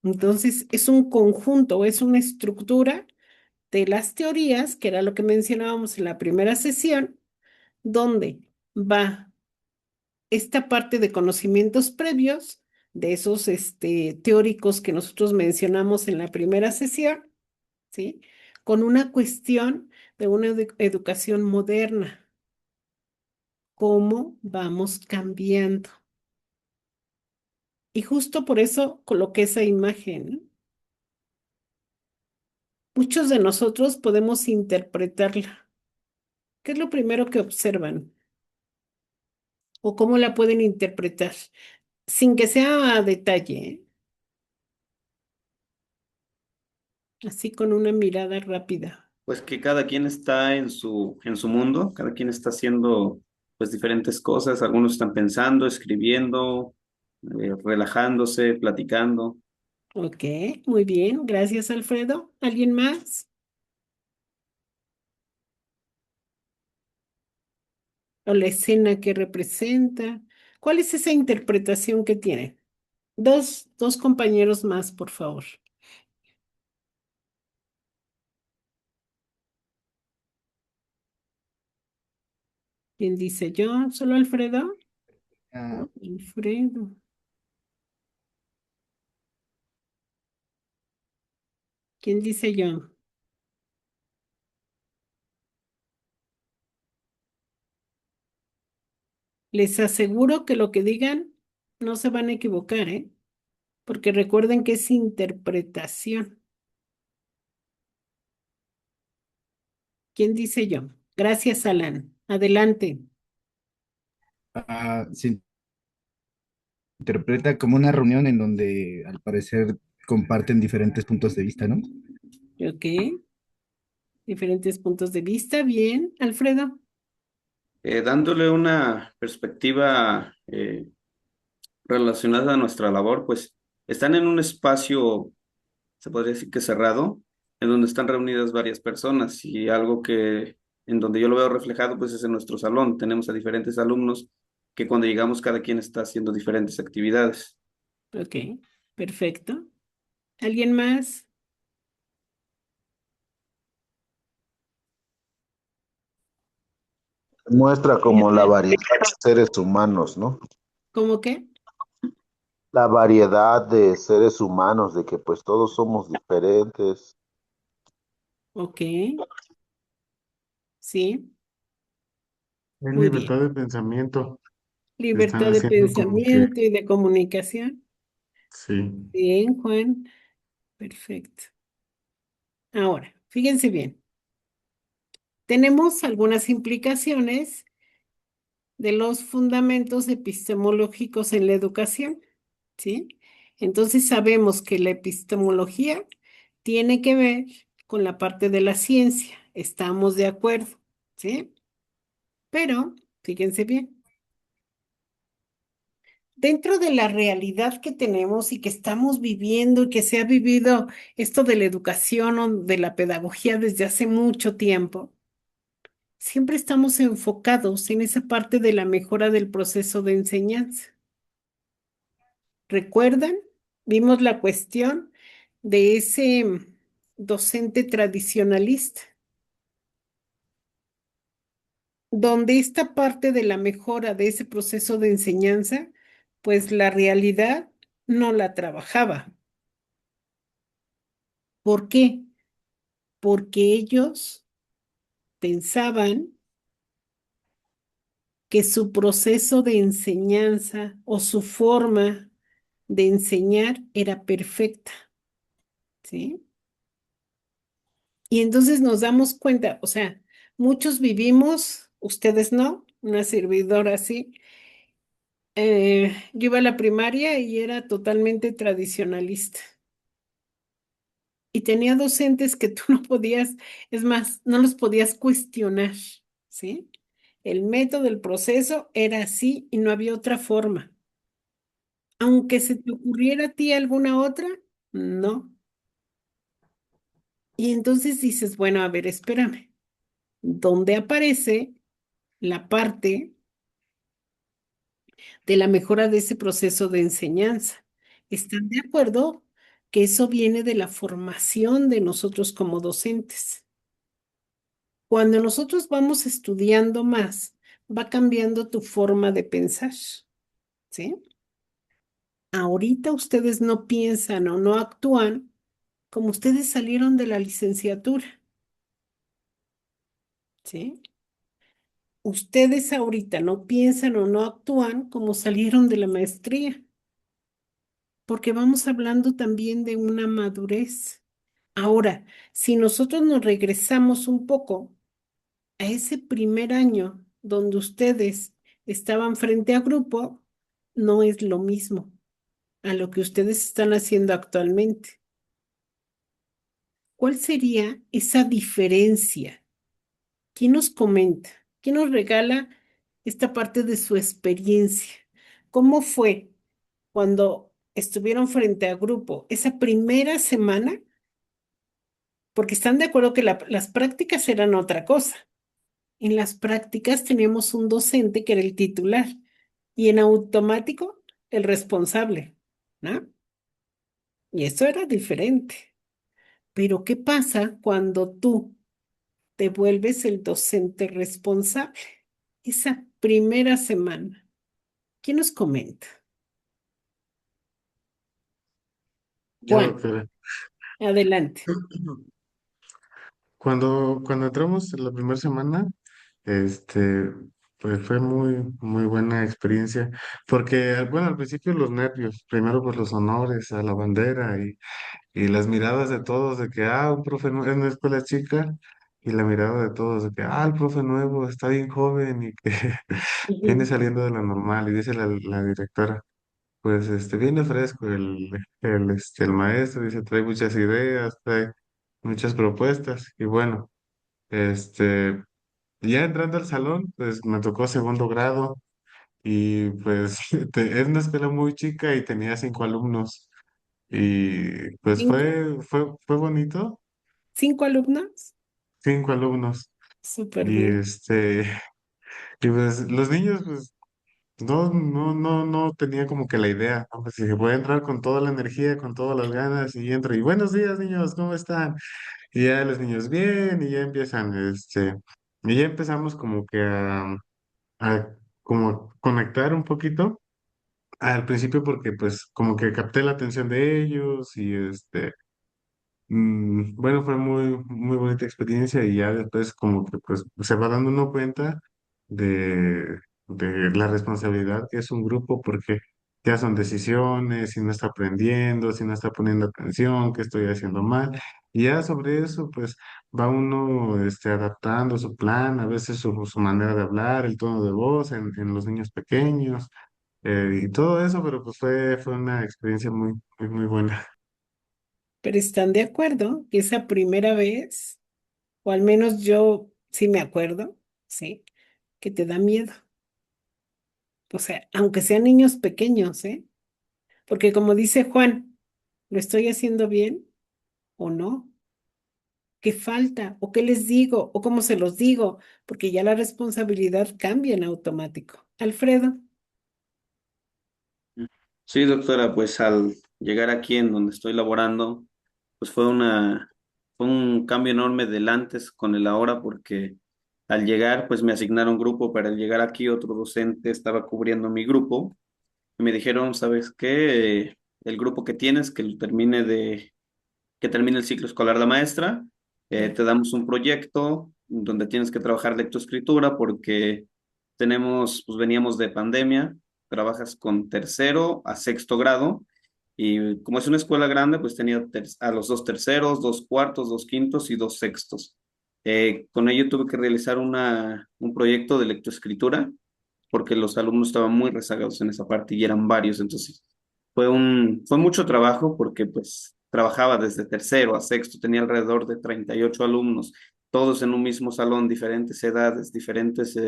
Entonces, es un conjunto, es una estructura de las teorías, que era lo que mencionábamos en la primera sesión, donde va esta parte de conocimientos previos, de esos teóricos que nosotros mencionamos en la primera sesión, ¿sí? Con una cuestión de una educación moderna, cómo vamos cambiando. Y justo por eso coloqué esa imagen, ¿no? Muchos de nosotros podemos interpretarla. ¿Qué es lo primero que observan? ¿O cómo la pueden interpretar? Sin que sea a detalle, ¿eh? Así con una mirada rápida. Pues que cada quien está en su mundo, cada quien está haciendo pues diferentes cosas, algunos están pensando, escribiendo, relajándose, platicando. Ok, muy bien. Gracias, Alfredo. ¿Alguien más? ¿O la escena que representa? ¿Cuál es esa interpretación que tiene? Dos compañeros más, por favor. ¿Quién dice yo? ¿Solo Alfredo? Ah, Alfredo. ¿Quién dice yo? Les aseguro que lo que digan no se van a equivocar, ¿eh? Porque recuerden que es interpretación. ¿Quién dice yo? Gracias, Alan. Adelante. se interpreta como una reunión en donde al parecer comparten diferentes puntos de vista, ¿no? Ok. Diferentes puntos de vista. Bien, Alfredo. Dándole una perspectiva relacionada a nuestra labor, pues están en un espacio, se podría decir que cerrado, en donde están reunidas varias personas y algo que en donde yo lo veo reflejado, pues es en nuestro salón. Tenemos a diferentes alumnos que cuando llegamos cada quien está haciendo diferentes actividades. Ok. Perfecto. ¿Alguien más? Muestra como la ¿Verdad? variedad de seres humanos, ¿no? ¿Cómo qué? La variedad de seres humanos, de que pues todos somos diferentes. Ok, sí, Es muy bien. libertad de pensamiento. Están Libertad de haciendo como que, pensamiento y de comunicación. sí. Bien, Juan. Perfecto. Ahora, fíjense bien. Tenemos algunas implicaciones de los fundamentos epistemológicos en la educación, ¿sí? Entonces sabemos que la epistemología tiene que ver con la parte de la ciencia. Estamos de acuerdo, ¿sí? Pero, fíjense bien, dentro de la realidad que tenemos y que estamos viviendo y que se ha vivido esto de la educación o de la pedagogía desde hace mucho tiempo, siempre estamos enfocados en esa parte de la mejora del proceso de enseñanza. ¿Recuerdan? Vimos la cuestión de ese docente tradicionalista, donde esta parte de la mejora de ese proceso de enseñanza, pues la realidad no la trabajaba. ¿Por qué? Porque ellos pensaban que su proceso de enseñanza o su forma de enseñar era perfecta, ¿sí? Y entonces nos damos cuenta, o sea, muchos vivimos, ustedes no, una servidora así. Yo iba a la primaria y era totalmente tradicionalista. Y tenía docentes que tú no podías, es más, no los podías cuestionar, ¿sí? El método, el proceso era así y no había otra forma. Aunque se te ocurriera a ti alguna otra, no. Y entonces dices, bueno, a ver, espérame, ¿dónde aparece la parte de la mejora de ese proceso de enseñanza? ¿Están de acuerdo que eso viene de la formación de nosotros como docentes? Cuando nosotros vamos estudiando más, va cambiando tu forma de pensar, ¿sí? Ahorita ustedes no piensan o no actúan como ustedes salieron de la licenciatura, ¿sí? Ustedes ahorita no piensan o no actúan como salieron de la maestría, porque vamos hablando también de una madurez. Ahora, si nosotros nos regresamos un poco a ese primer año donde ustedes estaban frente a grupo, no es lo mismo a lo que ustedes están haciendo actualmente. ¿Cuál sería esa diferencia? ¿Quién nos comenta? ¿Quién nos regala esta parte de su experiencia? ¿Cómo fue cuando estuvieron frente a grupo esa primera semana? Porque están de acuerdo que las prácticas eran otra cosa. En las prácticas teníamos un docente que era el titular y en automático el responsable, ¿no? Y eso era diferente. Pero ¿qué pasa cuando tú te vuelves el docente responsable? Esa primera semana. ¿Quién nos comenta? Yo, Juan, doctora. adelante. Cuando entramos en la primera semana, este, pues fue muy buena experiencia, porque, bueno, al principio los nervios, primero pues los honores a la bandera y las miradas de todos de que, un profe es una escuela chica, y la mirada de todos de que, el profe nuevo está bien joven y que viene Ujú. saliendo de la normal, y dice la directora. Pues viene fresco el maestro, dice, trae muchas ideas, trae muchas propuestas. Y bueno, este, ya entrando al salón, pues me tocó segundo grado y pues es una escuela muy chica y tenía 5 alumnos. Y pues ¿Cinco, fue bonito, cinco alumnos? 5 alumnos. Súper Y bien. y pues los niños, pues no tenía como que la idea, ¿no? Pues dije, voy a entrar con toda la energía, con todas las ganas y entro. Y buenos días, niños, ¿cómo están? Y ya los niños bien y ya empiezan, Y ya empezamos como que a como conectar un poquito al principio porque pues como que capté la atención de ellos y bueno, fue muy bonita experiencia y ya después como que pues se va dando uno cuenta de la responsabilidad que es un grupo porque ya son decisiones, si no está aprendiendo, si no está poniendo atención, qué estoy haciendo mal. Y ya sobre eso pues va uno adaptando su plan, a veces su manera de hablar, el tono de voz en los niños pequeños y todo eso, pero pues fue una experiencia muy buena. Pero están de acuerdo que esa primera vez, o al menos yo sí me acuerdo, sí, que te da miedo. O sea, aunque sean niños pequeños, ¿eh? Porque como dice Juan, ¿lo estoy haciendo bien o no? ¿Qué falta? ¿O qué les digo? ¿O cómo se los digo? Porque ya la responsabilidad cambia en automático. Alfredo, Sí, doctora, pues al llegar aquí en donde estoy laborando, pues fue un cambio enorme del antes con el ahora, porque al llegar, pues me asignaron grupo, pero al llegar aquí otro docente estaba cubriendo mi grupo y me dijeron, ¿sabes qué? El grupo que tienes, que termine el ciclo escolar la maestra, te damos un proyecto donde tienes que trabajar lectoescritura porque pues veníamos de pandemia, trabajas con tercero a sexto grado y como es una escuela grande, pues tenía a los dos terceros, dos cuartos, dos quintos y dos sextos. Con ello tuve que realizar un proyecto de lectoescritura porque los alumnos estaban muy rezagados en esa parte y eran varios, entonces fue mucho trabajo porque pues trabajaba desde tercero a sexto, tenía alrededor de 38 alumnos, todos en un mismo salón, diferentes edades, diferentes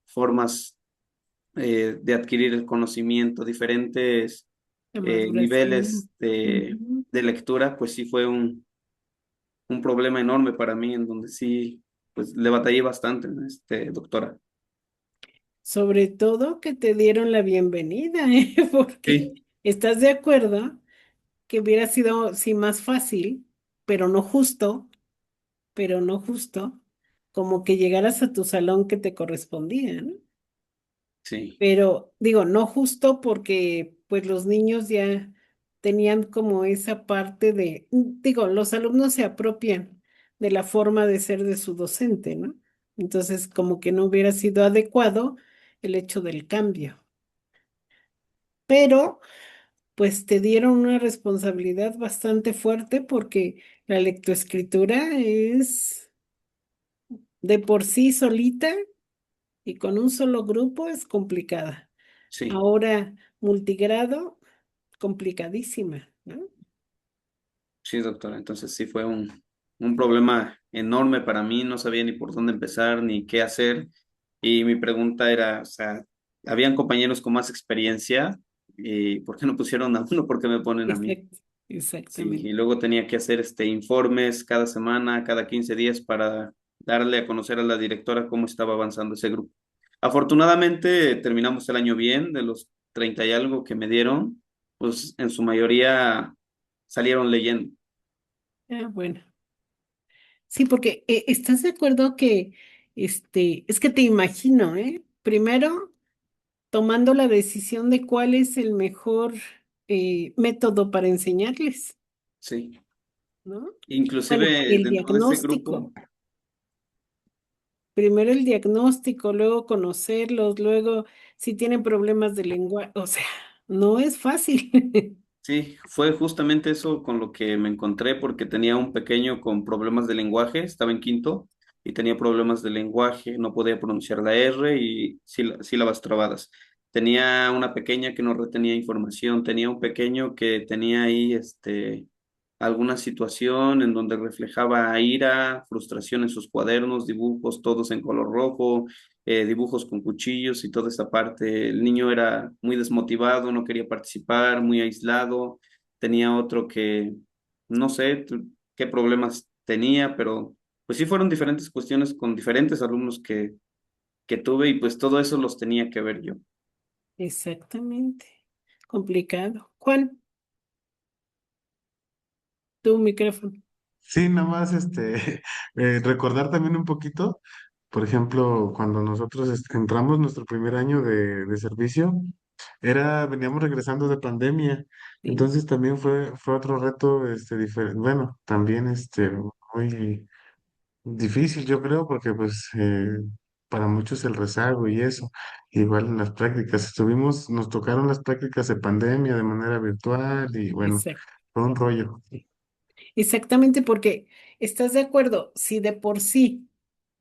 formas de adquirir el conocimiento, diferentes la niveles maduración. Ujú. de lectura, pues sí fue un problema enorme para mí en donde sí, pues le batallé bastante, doctora. Sobre todo que te dieron la bienvenida, ¿eh? Porque Sí, estás de acuerdo que hubiera sido, sí, más fácil, pero no justo, pero no justo, como que llegaras a tu salón que te correspondía, ¿no? sí, Pero digo, no justo porque pues los niños ya tenían como esa parte de, digo, los alumnos se apropian de la forma de ser de su docente, ¿no? Entonces, como que no hubiera sido adecuado el hecho del cambio. Pero pues te dieron una responsabilidad bastante fuerte porque la lectoescritura es de por sí solita y con un solo grupo es complicada. sí. Ahora, multigrado, complicadísima, ¿no? Sí, doctora. Entonces sí fue un problema enorme para mí. No sabía ni por dónde empezar ni qué hacer. Y mi pregunta era, o sea, ¿habían compañeros con más experiencia? ¿Y por qué no pusieron a uno? ¿Por qué me ponen a mí? Exacto, Sí, y exactamente. luego tenía que hacer informes cada semana, cada 15 días para darle a conocer a la directora cómo estaba avanzando ese grupo. Afortunadamente terminamos el año bien, de los 30 y algo que me dieron, pues en su mayoría salieron leyendo. Ah, bueno. Sí, porque estás de acuerdo que, es que te imagino, ¿eh? Primero, tomando la decisión de cuál es el mejor método para enseñarles, Sí, ¿no? Bueno, inclusive el dentro de ese grupo, diagnóstico. Primero el diagnóstico, luego conocerlos, luego si tienen problemas de lenguaje, o sea, no es fácil. sí, fue justamente eso con lo que me encontré porque tenía un pequeño con problemas de lenguaje, estaba en quinto y tenía problemas de lenguaje, no podía pronunciar la R y sílabas trabadas. Tenía una pequeña que no retenía información, tenía un pequeño que tenía ahí alguna situación en donde reflejaba ira, frustración en sus cuadernos, dibujos todos en color rojo, dibujos con cuchillos y toda esa parte. El niño era muy desmotivado, no quería participar, muy aislado. Tenía otro que no sé qué problemas tenía, pero pues sí fueron diferentes cuestiones con diferentes alumnos que tuve y pues todo eso los tenía que ver yo. Exactamente. Complicado. Juan, tu micrófono. Sí, nada más recordar también un poquito. Por ejemplo, cuando nosotros entramos nuestro primer año de servicio, veníamos regresando de pandemia, Sí, entonces también fue otro reto, diferente, bueno, también, muy difícil, yo creo, porque pues para muchos el rezago y eso, igual en las prácticas, nos tocaron las prácticas de pandemia de manera virtual y bueno, exacto. fue un rollo. Exactamente, porque estás de acuerdo, si de por sí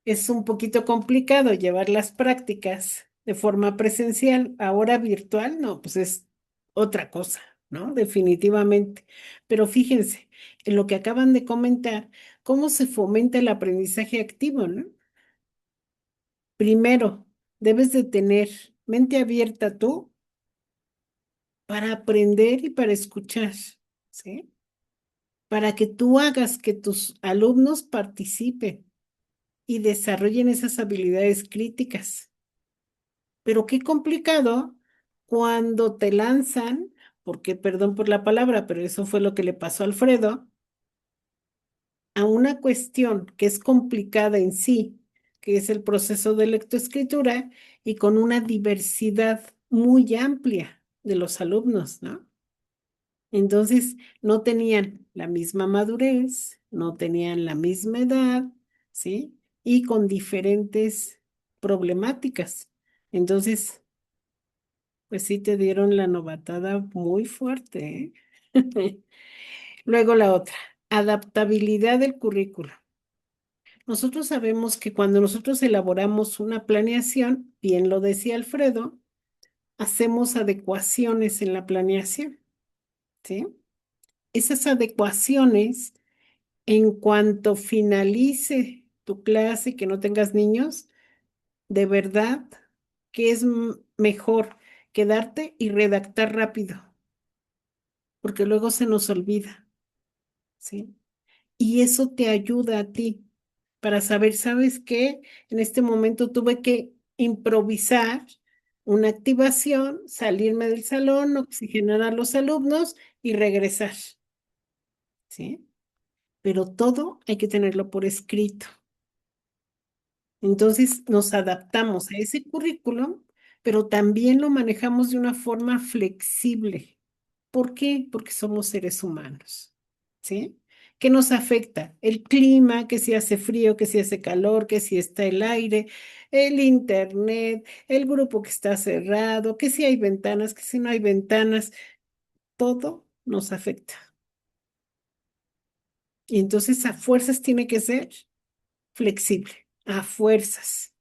es un poquito complicado llevar las prácticas de forma presencial, ahora virtual, no, pues es otra cosa, ¿no? Definitivamente. Pero fíjense, en lo que acaban de comentar, cómo se fomenta el aprendizaje activo, ¿no? Primero, debes de tener mente abierta tú para aprender y para escuchar, ¿sí? Para que tú hagas que tus alumnos participen y desarrollen esas habilidades críticas. Pero qué complicado cuando te lanzan, porque perdón por la palabra, pero eso fue lo que le pasó a Alfredo, a una cuestión que es complicada en sí, que es el proceso de lectoescritura y con una diversidad muy amplia de los alumnos, ¿no? Entonces, no tenían la misma madurez, no tenían la misma edad, ¿sí? Y con diferentes problemáticas. Entonces, pues sí te dieron la novatada muy fuerte, ¿eh? Luego la otra, adaptabilidad del currículo. Nosotros sabemos que cuando nosotros elaboramos una planeación, bien lo decía Alfredo, hacemos adecuaciones en la planeación, ¿sí? Esas adecuaciones, en cuanto finalice tu clase y que no tengas niños, de verdad que es mejor quedarte y redactar rápido, porque luego se nos olvida, ¿sí? Y eso te ayuda a ti para saber, ¿sabes qué? En este momento tuve que improvisar una activación, salirme del salón, oxigenar a los alumnos y regresar, ¿sí? Pero todo hay que tenerlo por escrito. Entonces nos adaptamos a ese currículum, pero también lo manejamos de una forma flexible. ¿Por qué? Porque somos seres humanos, ¿sí? ¿Qué nos afecta? El clima, que si hace frío, que si hace calor, que si está el aire, el internet, el grupo que está cerrado, que si hay ventanas, que si no hay ventanas, todo nos afecta. Y entonces a fuerzas tiene que ser flexible, a fuerzas.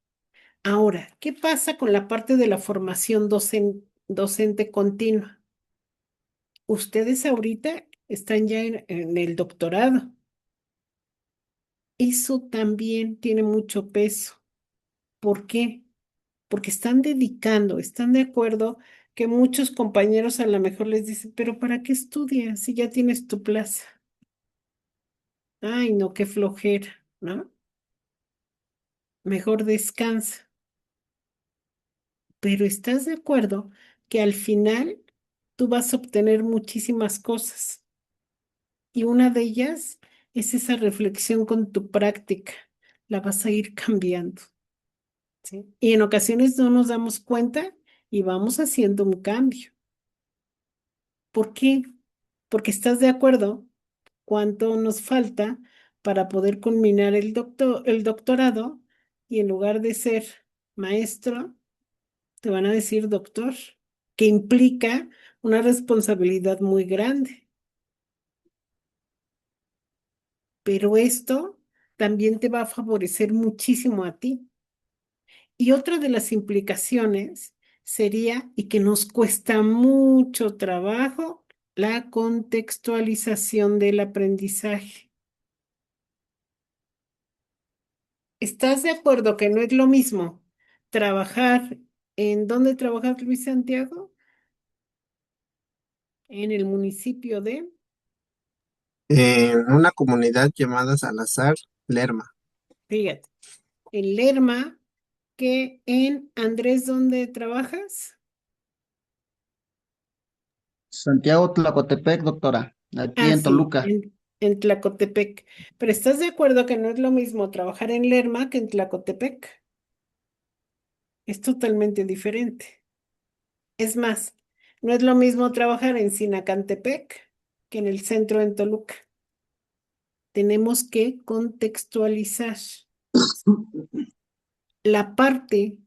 Ahora, ¿qué pasa con la parte de la formación docente continua? Ustedes ahorita están ya en el doctorado. Eso también tiene mucho peso. ¿Por qué? Porque están dedicando, están de acuerdo que muchos compañeros a lo mejor les dicen, pero ¿para qué estudias si ya tienes tu plaza? Ay, no, qué flojera, ¿no? Mejor descansa. Pero ¿estás de acuerdo que al final tú vas a obtener muchísimas cosas? Y una de ellas es esa reflexión con tu práctica. La vas a ir cambiando, ¿sí? Y en ocasiones no nos damos cuenta y vamos haciendo un cambio. ¿Por qué? Porque estás de acuerdo cuánto nos falta para poder culminar el doctorado y en lugar de ser maestro, te van a decir doctor, que implica una responsabilidad muy grande. Pero esto también te va a favorecer muchísimo a ti. Y otra de las implicaciones sería, y que nos cuesta mucho trabajo, la contextualización del aprendizaje. ¿Estás de acuerdo que no es lo mismo trabajar en dónde trabajas, Luis Santiago? En el municipio de, En una comunidad llamada Salazar, Lerma. fíjate, en Lerma, que en Andrés, ¿dónde trabajas? Santiago Tlacotepec, doctora, aquí Ah, en sí, Toluca. en Tlacotepec. Pero ¿estás de acuerdo que no es lo mismo trabajar en Lerma que en Tlacotepec? Es totalmente diferente. Es más, no es lo mismo trabajar en Sinacantepec que en el centro en Toluca. Tenemos que contextualizar. La parte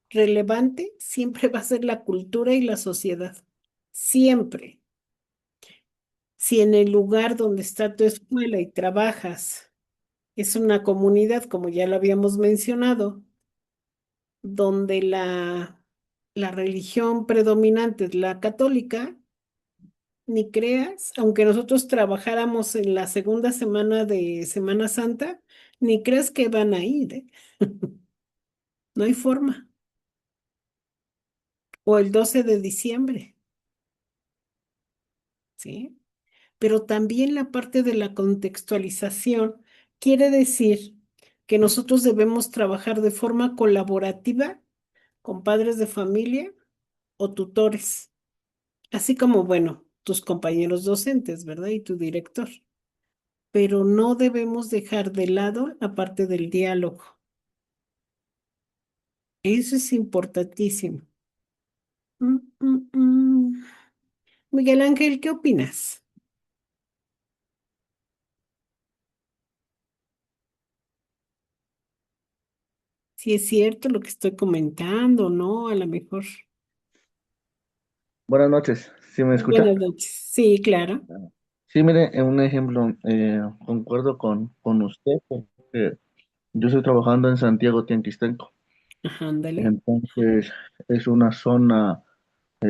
relevante siempre va a ser la cultura y la sociedad. Siempre. Si en el lugar donde está tu escuela y trabajas es una comunidad, como ya lo habíamos mencionado, donde la religión predominante es la católica, ni creas, aunque nosotros trabajáramos en la segunda semana de Semana Santa, ni creas que van a ir, ¿eh? No hay forma. O el 12 de diciembre, ¿sí? Pero también la parte de la contextualización quiere decir que nosotros debemos trabajar de forma colaborativa con padres de familia o tutores, así como, bueno, tus compañeros docentes, ¿verdad? Y tu director. Pero no debemos dejar de lado la parte del diálogo. Eso es importantísimo. Mm, mm, mm. Miguel Ángel, ¿qué opinas? Si es cierto lo que estoy comentando, ¿no? A lo mejor. Buenas noches, ¿sí me escucha? Buenas noches. Sí, claro. Sí, mire, en un ejemplo, concuerdo con usted porque yo estoy trabajando en Santiago Tianquistenco, Ajá, ándale. entonces es una zona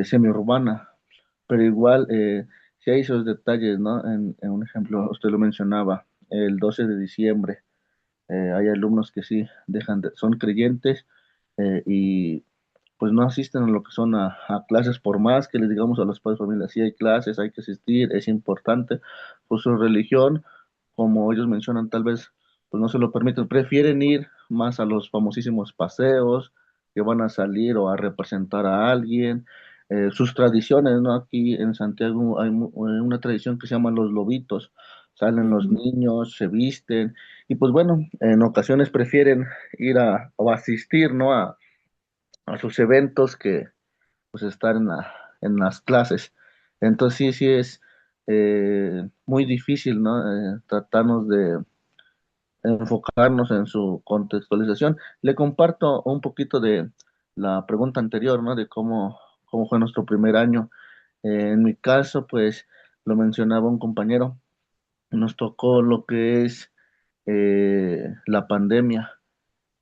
semiurbana, pero igual sí hay esos detalles, ¿no? En un ejemplo, usted lo mencionaba, el 12 de diciembre, hay alumnos que sí son creyentes y pues no asisten a lo que son a clases, por más que les digamos a los padres de familia, sí hay clases, hay que asistir, es importante, pues su religión, como ellos mencionan, tal vez pues no se lo permiten, prefieren ir más a los famosísimos paseos, que van a salir o a representar a alguien, sus tradiciones, ¿no? Aquí en Santiago hay una tradición que se llama los lobitos, salen los Ujú. niños, se visten, y pues bueno, en ocasiones prefieren ir o asistir, ¿no? A sus eventos que pues estar en las clases. Entonces sí, sí es muy difícil, ¿no? Tratarnos de enfocarnos en su contextualización. Le comparto un poquito de la pregunta anterior, ¿no? De cómo fue nuestro primer año. En mi caso, pues lo mencionaba un compañero, nos tocó lo que es la pandemia.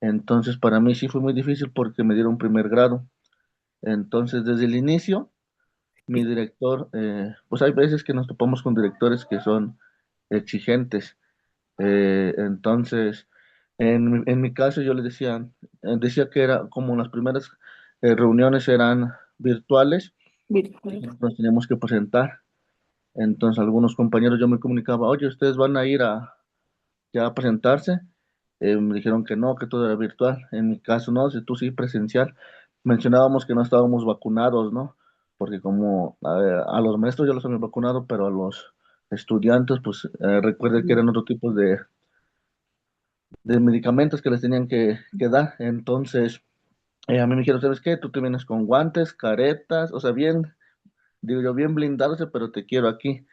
Entonces, para mí sí fue muy difícil porque me dieron primer grado. Entonces, desde el inicio, mi director, pues hay veces que nos topamos con directores que son exigentes. Entonces, en mi caso yo le decía que era como las primeras reuniones eran virtuales y Virtual. que nos teníamos que presentar. Entonces, algunos compañeros yo me comunicaba, oye, ustedes van a ir ya a presentarse. Me dijeron que no, que todo era virtual. En mi caso, no, si tú sí presencial. Mencionábamos que no estábamos vacunados, ¿no? Porque como a los maestros ya los habían vacunado, pero a los estudiantes, pues recuerde que Ujú. eran otro tipo de medicamentos que les tenían que dar. Entonces, a mí me dijeron, ¿sabes qué? Tú te vienes con guantes, caretas, o sea, bien, digo yo, bien blindarse, pero te quiero aquí.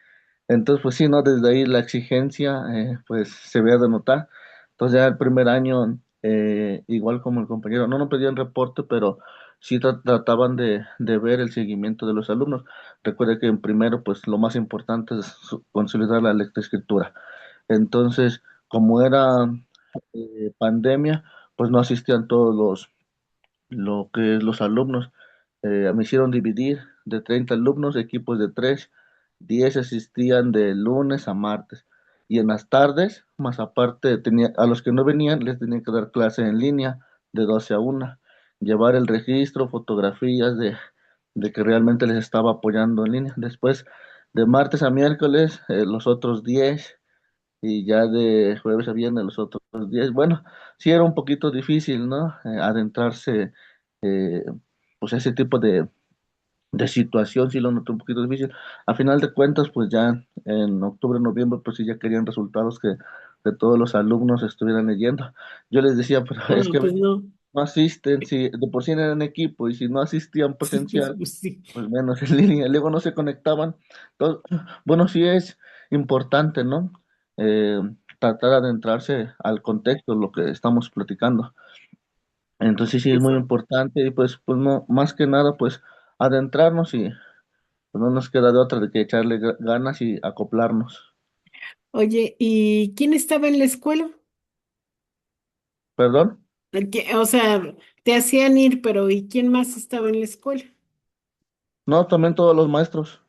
Entonces, pues sí, ¿no? Desde ahí la exigencia, pues se veía de notar. Entonces ya el primer año, igual como el compañero, no nos pedían reporte, pero sí trataban de ver el seguimiento de los alumnos. Recuerda que en primero, pues lo más importante es consolidar la lectoescritura. Entonces, como era pandemia, pues no asistían todos lo que es los alumnos. Me hicieron dividir de 30 alumnos, equipos de 3, 10 asistían de lunes a martes. Y en las tardes, más aparte, a los que no venían, les tenía que dar clase en línea de 12 a 1, llevar el registro, fotografías de que realmente les estaba apoyando en línea. Después, de martes a miércoles, los otros 10 y ya de jueves a viernes los otros 10. Bueno, sí era un poquito difícil, ¿no? Adentrarse, eh, pues a ese tipo de situación, sí lo noté un poquito difícil. A final de cuentas, pues ya en octubre, noviembre, pues sí ya querían resultados que todos los alumnos estuvieran leyendo. Yo les decía, pero es No, que pues no. no asisten, si de por sí eran equipo y si no asistían Sí, presencial, pues sí. pues menos en línea, luego no se conectaban. Entonces, bueno, sí es importante, ¿no? Eh, Tratar de adentrarse al contexto, lo que estamos platicando. Entonces sí es muy importante y pues no, más que nada, pues adentrarnos y pues, no nos queda de otra de que echarle ganas y acoplarnos. Oye, ¿y quién estaba en la escuela? ¿Perdón? O sea, te hacían ir, pero ¿y quién más estaba en la escuela? No, también todos los maestros.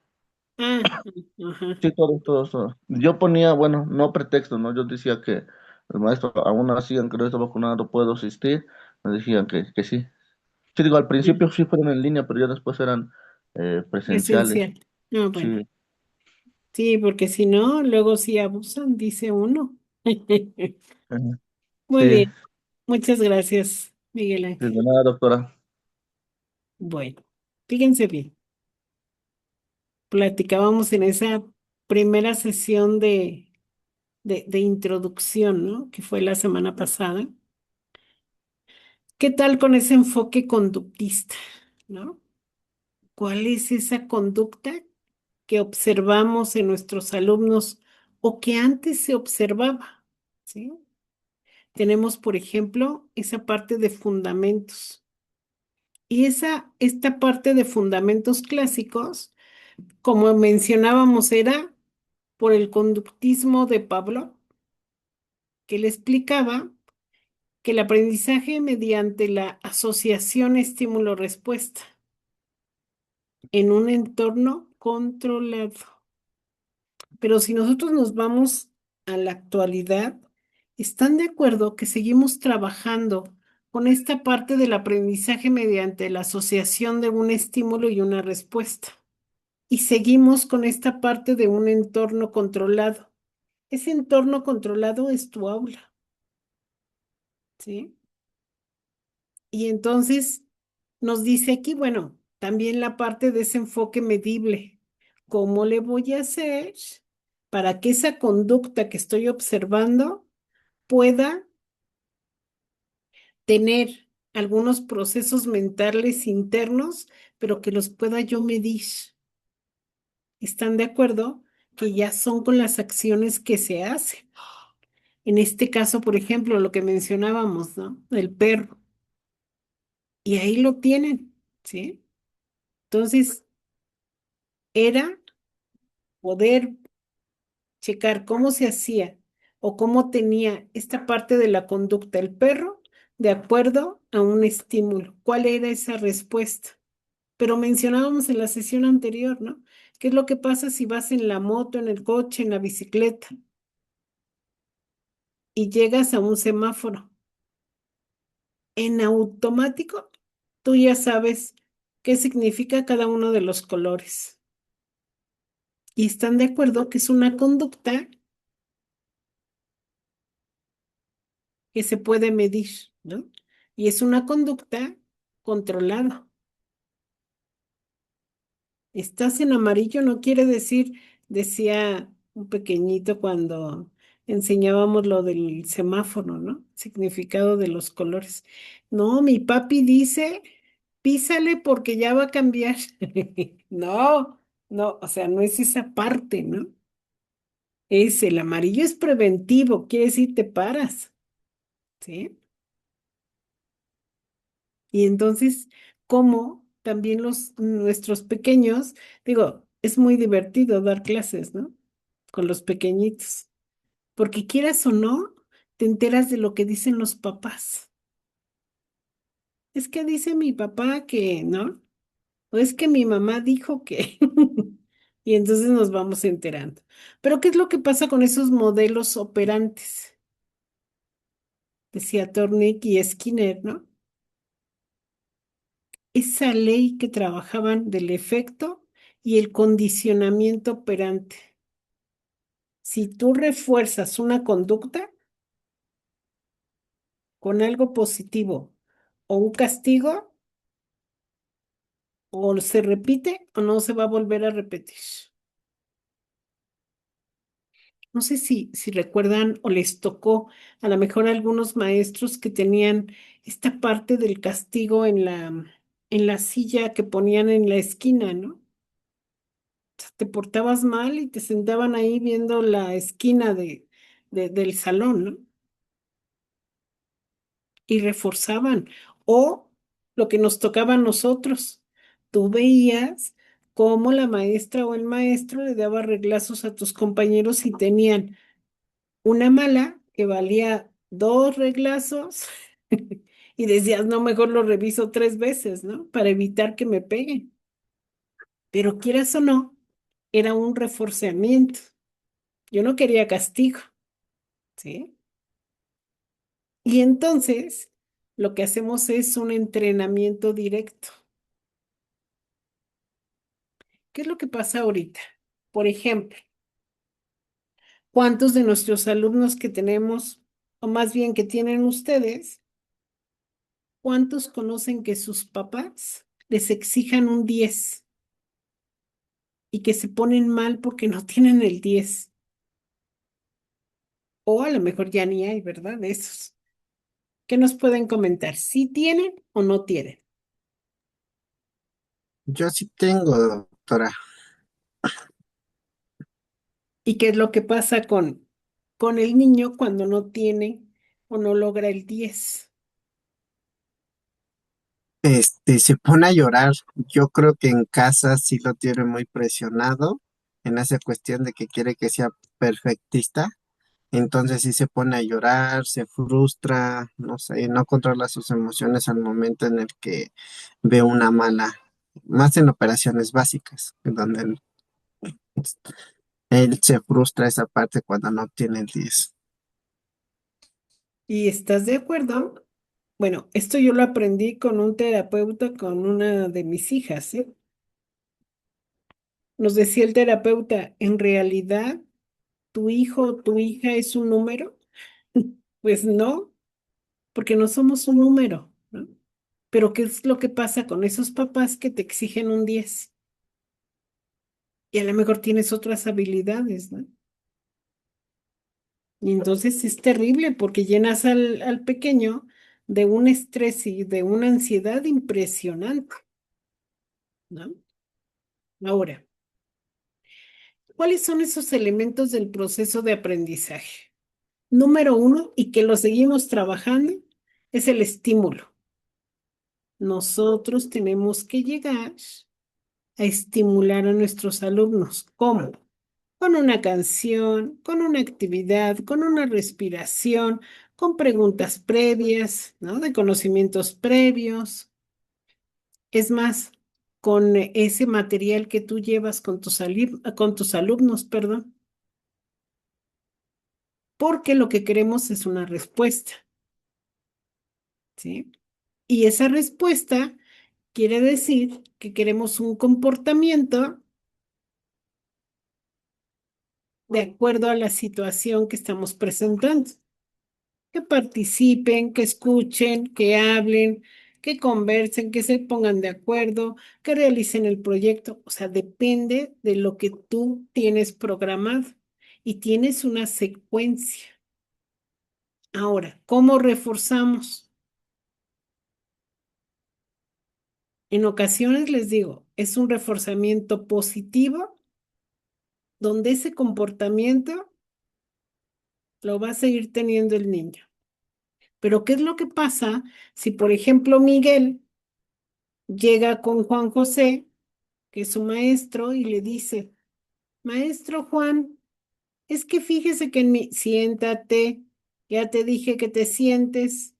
Ah, ajá. Sí, todos, todos, todos. Yo ponía, bueno, no pretexto, ¿no? Yo decía que el maestro, aún así, aunque no esté vacunado, puedo asistir. Me decían que sí. Sí, digo, al principio sí fueron en línea, pero ya después eran presenciales. Esencial. Ah, bueno. Sí. Sí, porque si no, luego sí abusan, dice uno. Ujú. Muy Sí, bien. Muchas gracias, Miguel sí, Ángel. de nada, doctora. Bueno, fíjense bien. Platicábamos en esa primera sesión de introducción, ¿no? Que fue la semana pasada. ¿Qué tal con ese enfoque conductista, ¿no? ¿Cuál es esa conducta que observamos en nuestros alumnos o que antes se observaba? ¿Sí? Tenemos, por ejemplo, esa parte de fundamentos. Y esta parte de fundamentos clásicos, como mencionábamos, era por el conductismo de Pablo, que le explicaba que el aprendizaje mediante la asociación estímulo-respuesta en un entorno controlado. Pero si nosotros nos vamos a la actualidad, ¿están de acuerdo que seguimos trabajando con esta parte del aprendizaje mediante la asociación de un estímulo y una respuesta? Y seguimos con esta parte de un entorno controlado. Ese entorno controlado es tu aula, ¿sí? Y entonces nos dice aquí, bueno, también la parte de ese enfoque medible. ¿Cómo le voy a hacer para que esa conducta que estoy observando pueda tener algunos procesos mentales internos, pero que los pueda yo medir? ¿Están de acuerdo? Que ya son con las acciones que se hacen. En este caso, por ejemplo, lo que mencionábamos, ¿no? El perro. Y ahí lo tienen, ¿sí? Entonces, era poder checar cómo se hacía o cómo tenía esta parte de la conducta el perro de acuerdo a un estímulo. ¿Cuál era esa respuesta? Pero mencionábamos en la sesión anterior, ¿no? ¿Qué es lo que pasa si vas en la moto, en el coche, en la bicicleta y llegas a un semáforo? En automático, tú ya sabes qué significa cada uno de los colores. Y están de acuerdo que es una conducta que se puede medir, ¿no? Y es una conducta controlada. Estás en amarillo no quiere decir, decía un pequeñito cuando enseñábamos lo del semáforo, ¿no? Significado de los colores. No, mi papi dice, písale porque ya va a cambiar. No, no, o sea, no es esa parte, ¿no? Es el amarillo es preventivo, quiere decir te paras, ¿sí? Y entonces, como también nuestros pequeños, digo, es muy divertido dar clases, ¿no? Con los pequeñitos, porque quieras o no, te enteras de lo que dicen los papás. Es que dice mi papá que, ¿no? O es que mi mamá dijo que. Y entonces nos vamos enterando. Pero ¿qué es lo que pasa con esos modelos operantes? Decía Tornick y Skinner, ¿no? Esa ley que trabajaban del efecto y el condicionamiento operante. Si tú refuerzas una conducta con algo positivo o un castigo o se repite o no se va a volver a repetir. No sé si recuerdan o les tocó a lo mejor a algunos maestros que tenían esta parte del castigo en la silla que ponían en la esquina, ¿no? O sea, te portabas mal y te sentaban ahí viendo la esquina del salón, ¿no? Y reforzaban. O lo que nos tocaba a nosotros. Tú veías cómo la maestra o el maestro le daba reglazos a tus compañeros y tenían una mala que valía 2 reglazos y decías, no, mejor lo reviso 3 veces, ¿no? Para evitar que me peguen. Pero quieras o no, era un reforzamiento. Yo no quería castigo, ¿sí? Y entonces lo que hacemos es un entrenamiento directo. ¿Qué es lo que pasa ahorita? Por ejemplo, ¿cuántos de nuestros alumnos que tenemos, o más bien que tienen ustedes, cuántos conocen que sus papás les exijan un 10 y que se ponen mal porque no tienen el 10? O a lo mejor ya ni hay, ¿verdad? De esos. ¿Qué nos pueden comentar? ¿Si tienen o no tienen? Yo sí tengo, doctora. ¿Y qué es lo que pasa con el niño cuando no tiene o no logra el 10? Se pone a llorar. Yo creo que en casa sí lo tiene muy presionado en esa cuestión de que quiere que sea perfectista. Entonces sí se pone a llorar, se frustra, no sé, no controla sus emociones al momento en el que ve una mala, más en operaciones básicas, en donde él se frustra esa parte cuando no obtiene el 10. ¿Y estás de acuerdo? Bueno, esto yo lo aprendí con un terapeuta, con una de mis hijas, ¿sí? Nos decía el terapeuta, en realidad, ¿tu hijo o tu hija es un número? Pues no, porque no somos un número, ¿no? Pero ¿qué es lo que pasa con esos papás que te exigen un 10? Y a lo mejor tienes otras habilidades, ¿no? Y entonces es terrible porque llenas al pequeño de un estrés y de una ansiedad impresionante, ¿no? Ahora, ¿cuáles son esos elementos del proceso de aprendizaje? Número uno, y que lo seguimos trabajando, es el estímulo. Nosotros tenemos que llegar a estimular a nuestros alumnos. ¿Cómo? Con una canción, con una actividad, con una respiración, con preguntas previas, ¿no? De conocimientos previos. Es más, con ese material que tú llevas con tus alumnos, perdón, porque lo que queremos es una respuesta, ¿sí? Y esa respuesta quiere decir que queremos un comportamiento de acuerdo a la situación que estamos presentando. Que participen, que escuchen, que hablen, que conversen, que se pongan de acuerdo, que realicen el proyecto. O sea, depende de lo que tú tienes programado y tienes una secuencia. Ahora, ¿cómo reforzamos? En ocasiones les digo, es un reforzamiento positivo donde ese comportamiento lo va a seguir teniendo el niño. Pero ¿qué es lo que pasa si, por ejemplo, Miguel llega con Juan José, que es su maestro, y le dice, maestro Juan, es que fíjese que siéntate, ya te dije que te sientes.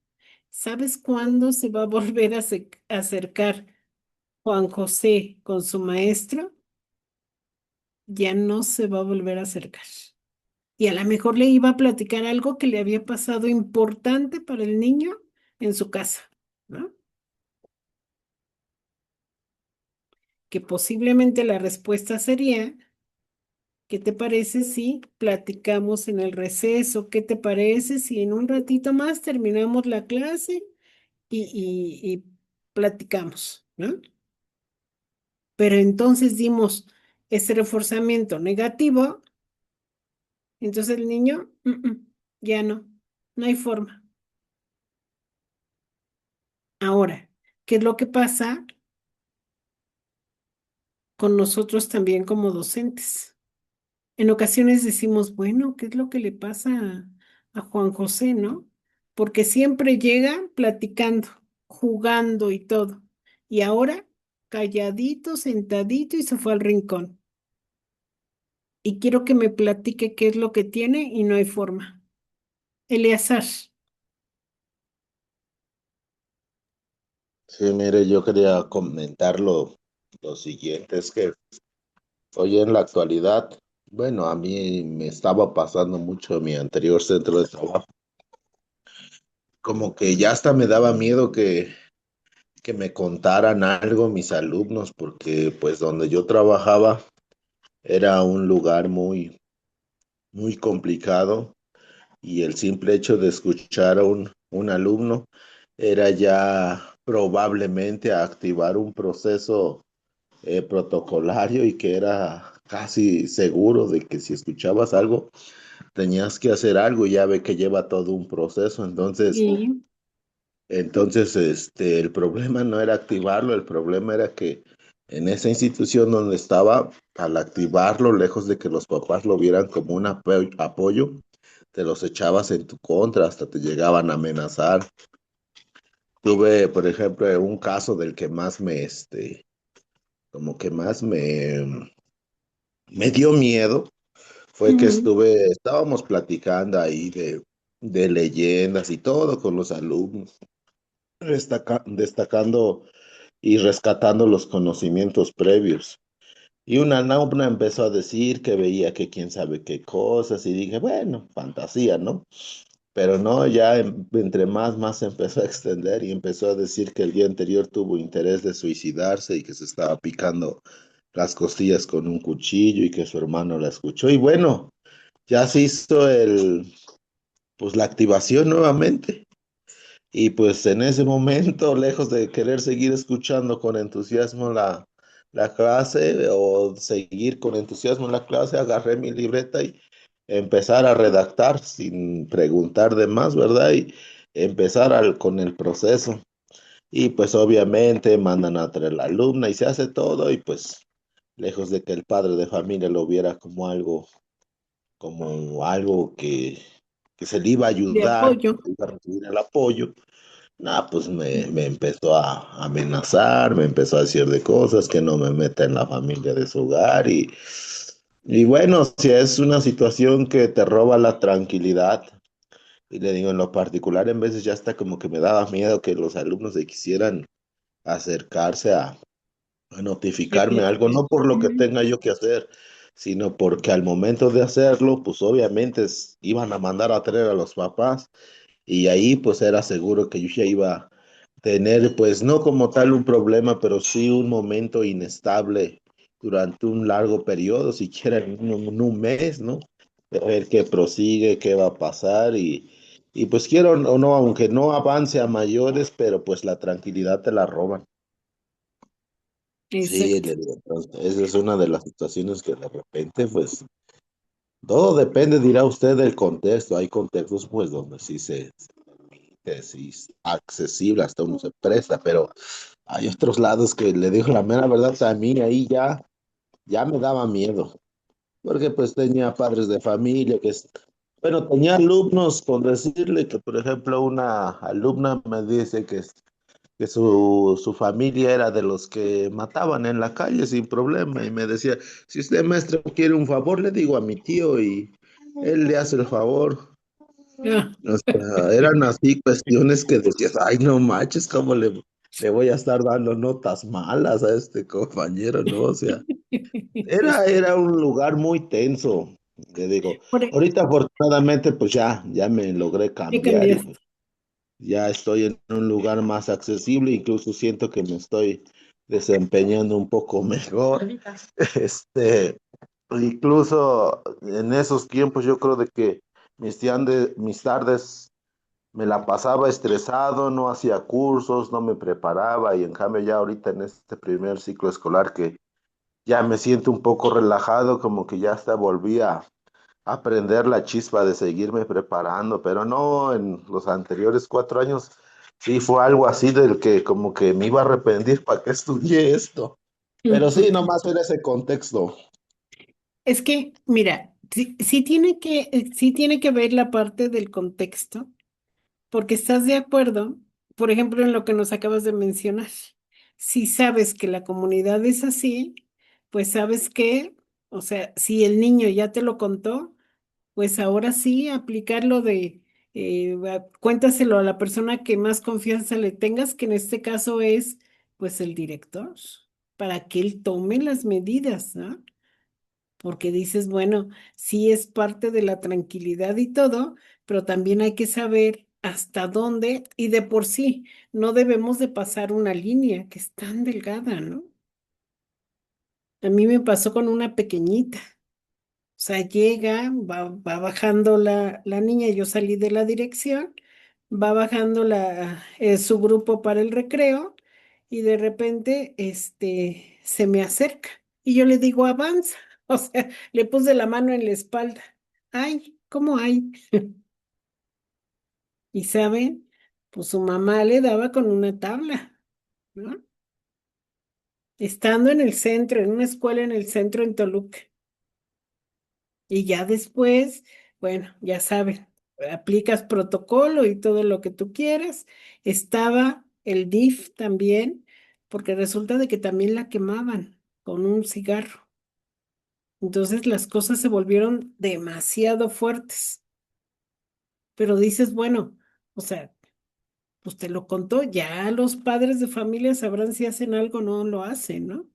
¿Sabes cuándo se va a volver a acercar Juan José con su maestro? Ya no se va a volver a acercar. Y a lo mejor le iba a platicar algo que le había pasado importante para el niño en su casa, ¿no? Que posiblemente la respuesta sería, ¿qué te parece si platicamos en el receso? ¿Qué te parece si en un ratito más terminamos la clase y platicamos, ¿no? pero entonces dimos ese reforzamiento negativo, entonces el niño, ya no hay forma. Ahora, ¿qué es lo que pasa con nosotros también como docentes? En ocasiones decimos, bueno, ¿qué es lo que le pasa a Juan José, no? Porque siempre llega platicando, jugando y todo. Y ahora, calladito, sentadito y se fue al rincón. Y quiero que me platique qué es lo que tiene y no hay forma. Eleazar. Sí, mire, yo quería comentar lo siguiente, es que hoy en la actualidad, bueno, a mí me estaba pasando mucho en mi anterior centro de trabajo, como que ya hasta me daba miedo que me contaran algo mis alumnos, porque pues donde yo trabajaba era un lugar muy complicado y el simple hecho de escuchar a un alumno era ya probablemente activar un proceso protocolario y que era casi seguro de que si escuchabas algo, tenías que hacer algo y ya ve que lleva todo un proceso. Sí. Entonces, el problema no era activarlo, el problema era que en esa institución donde estaba, al activarlo, lejos de que los papás lo vieran como un apoyo, te los echabas en tu contra, hasta te llegaban a amenazar. Tuve, por ejemplo, un caso del que más como que más me dio miedo, fue que Ujú. estábamos platicando ahí de leyendas y todo con los alumnos, destacando y rescatando los conocimientos previos. Y una alumna empezó a decir que veía que quién sabe qué cosas y dije, bueno, fantasía, ¿no? Pero no, ya entre más se empezó a extender y empezó a decir que el día anterior tuvo interés de suicidarse y que se estaba picando las costillas con un cuchillo y que su hermano la escuchó. Y bueno, ya se hizo pues la activación nuevamente. Y pues en ese momento, lejos de querer seguir escuchando con entusiasmo la clase o seguir con entusiasmo la clase, agarré mi libreta y empezar a redactar sin preguntar de más, ¿verdad? Y empezar con el proceso. Y pues obviamente mandan a traer la alumna y se hace todo y pues lejos de que el padre de familia lo viera como algo que se le iba a De ayudar, apoyo. que iba a recibir el apoyo. No, pues me empezó a amenazar, me empezó a decir de cosas que no me meta en la familia de su hogar y bueno, si es una situación que te roba la tranquilidad, y le digo en lo particular, en veces ya hasta como que me daba miedo que los alumnos se quisieran acercarse a De notificarme algo, platicar. no por lo que Ujú. tenga yo que hacer, sino porque al momento de hacerlo, pues obviamente iban a mandar a traer a los papás y ahí pues era seguro que yo ya iba a tener pues no como tal un problema, pero sí un momento inestable durante un largo periodo, siquiera en un mes, ¿no? De ver qué prosigue, qué va a pasar y pues quiero o no, aunque no avance a mayores, pero pues la tranquilidad te la roban. Sí, Exacto. le digo, entonces, esa es una de las situaciones que de repente pues todo depende, dirá usted, del contexto. Hay contextos pues donde sí que sí es accesible, hasta uno se presta, pero hay otros lados que le digo la mera verdad, a mí ahí ya me daba miedo, porque pues tenía padres de familia bueno, tenía alumnos con decirle que, por ejemplo, una alumna me dice que su familia era de los que mataban en la calle sin problema y me decía, si usted maestro quiere un favor, le digo a mi tío y él le hace el favor. Ah. O sea, eran así cuestiones que decías, ay, no manches, ¿cómo le voy a estar dando notas malas a este compañero? No, o sea, era un lugar muy tenso. Le digo, Por, ahorita afortunadamente pues ya me logré ¿qué cambiar y cambiaste? pues ya estoy en un lugar más accesible, incluso siento que me estoy desempeñando un poco mejor. Este, incluso en esos tiempos yo creo de que mis tardes me la pasaba estresado, no hacía cursos, no me preparaba y en cambio ya ahorita en este primer ciclo escolar que ya me siento un poco relajado, como que ya hasta volví a aprender la chispa de seguirme preparando, pero no en los anteriores 4 años. Sí, fue algo así del que como que me iba a arrepentir para que estudié esto. Pero sí, nomás era ese contexto. Es que, mira, sí tiene que ver la parte del contexto, porque estás de acuerdo, por ejemplo, en lo que nos acabas de mencionar. Si sabes que la comunidad es así, pues sabes que, o sea, si el niño ya te lo contó, pues ahora sí aplicarlo de, cuéntaselo a la persona que más confianza le tengas, que en este caso es, pues, el director, para que él tome las medidas, ¿no? Porque dices, bueno, sí es parte de la tranquilidad y todo, pero también hay que saber hasta dónde y de por sí no debemos de pasar una línea que es tan delgada, ¿no? A mí me pasó con una pequeñita. O sea, llega, va bajando la niña, yo salí de la dirección, va bajando su grupo para el recreo y de repente se me acerca y yo le digo, avanza. O sea, le puse la mano en la espalda. Ay, ¿cómo hay? Y saben, pues su mamá le daba con una tabla, ¿no? Estando en el centro, en una escuela en el centro en Toluca. Y ya después, bueno, ya saben, aplicas protocolo y todo lo que tú quieras. Estaba el DIF también, porque resulta de que también la quemaban con un cigarro. Entonces las cosas se volvieron demasiado fuertes. Pero dices, bueno, o sea, pues te lo contó, ya los padres de familia sabrán si hacen algo o no lo hacen, ¿no?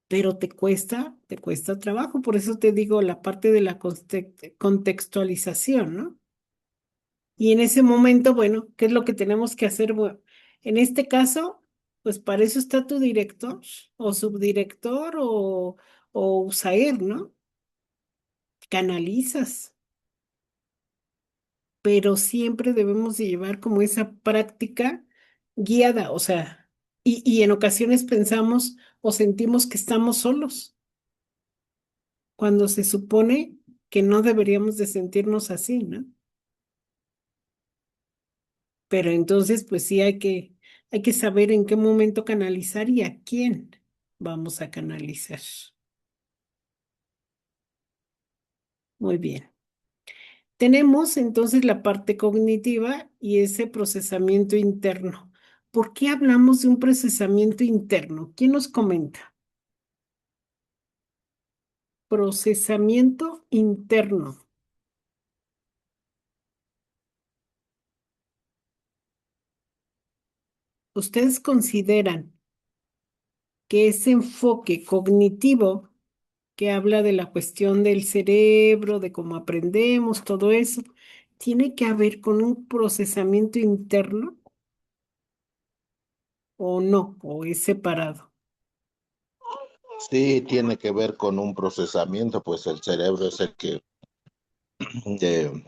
Pero te cuesta trabajo. Por eso te digo la parte de la contextualización, ¿no? Y en ese momento, bueno, ¿qué es lo que tenemos que hacer? Bueno, en este caso, pues para eso está tu director o subdirector o USAER, ¿no? Canalizas, pero siempre debemos de llevar como esa práctica guiada, o sea, y en ocasiones pensamos o sentimos que estamos solos, cuando se supone que no deberíamos de sentirnos así, ¿no? Pero entonces, pues sí hay que saber en qué momento canalizar y a quién vamos a canalizar. Muy bien. Tenemos entonces la parte cognitiva y ese procesamiento interno. ¿Por qué hablamos de un procesamiento interno? ¿Quién nos comenta? Procesamiento interno. ¿Ustedes consideran que ese enfoque cognitivo que habla de la cuestión del cerebro, de cómo aprendemos, todo eso, tiene que ver con un procesamiento interno o no, o es separado? Sí, tiene que ver con un procesamiento, pues el cerebro es el que de-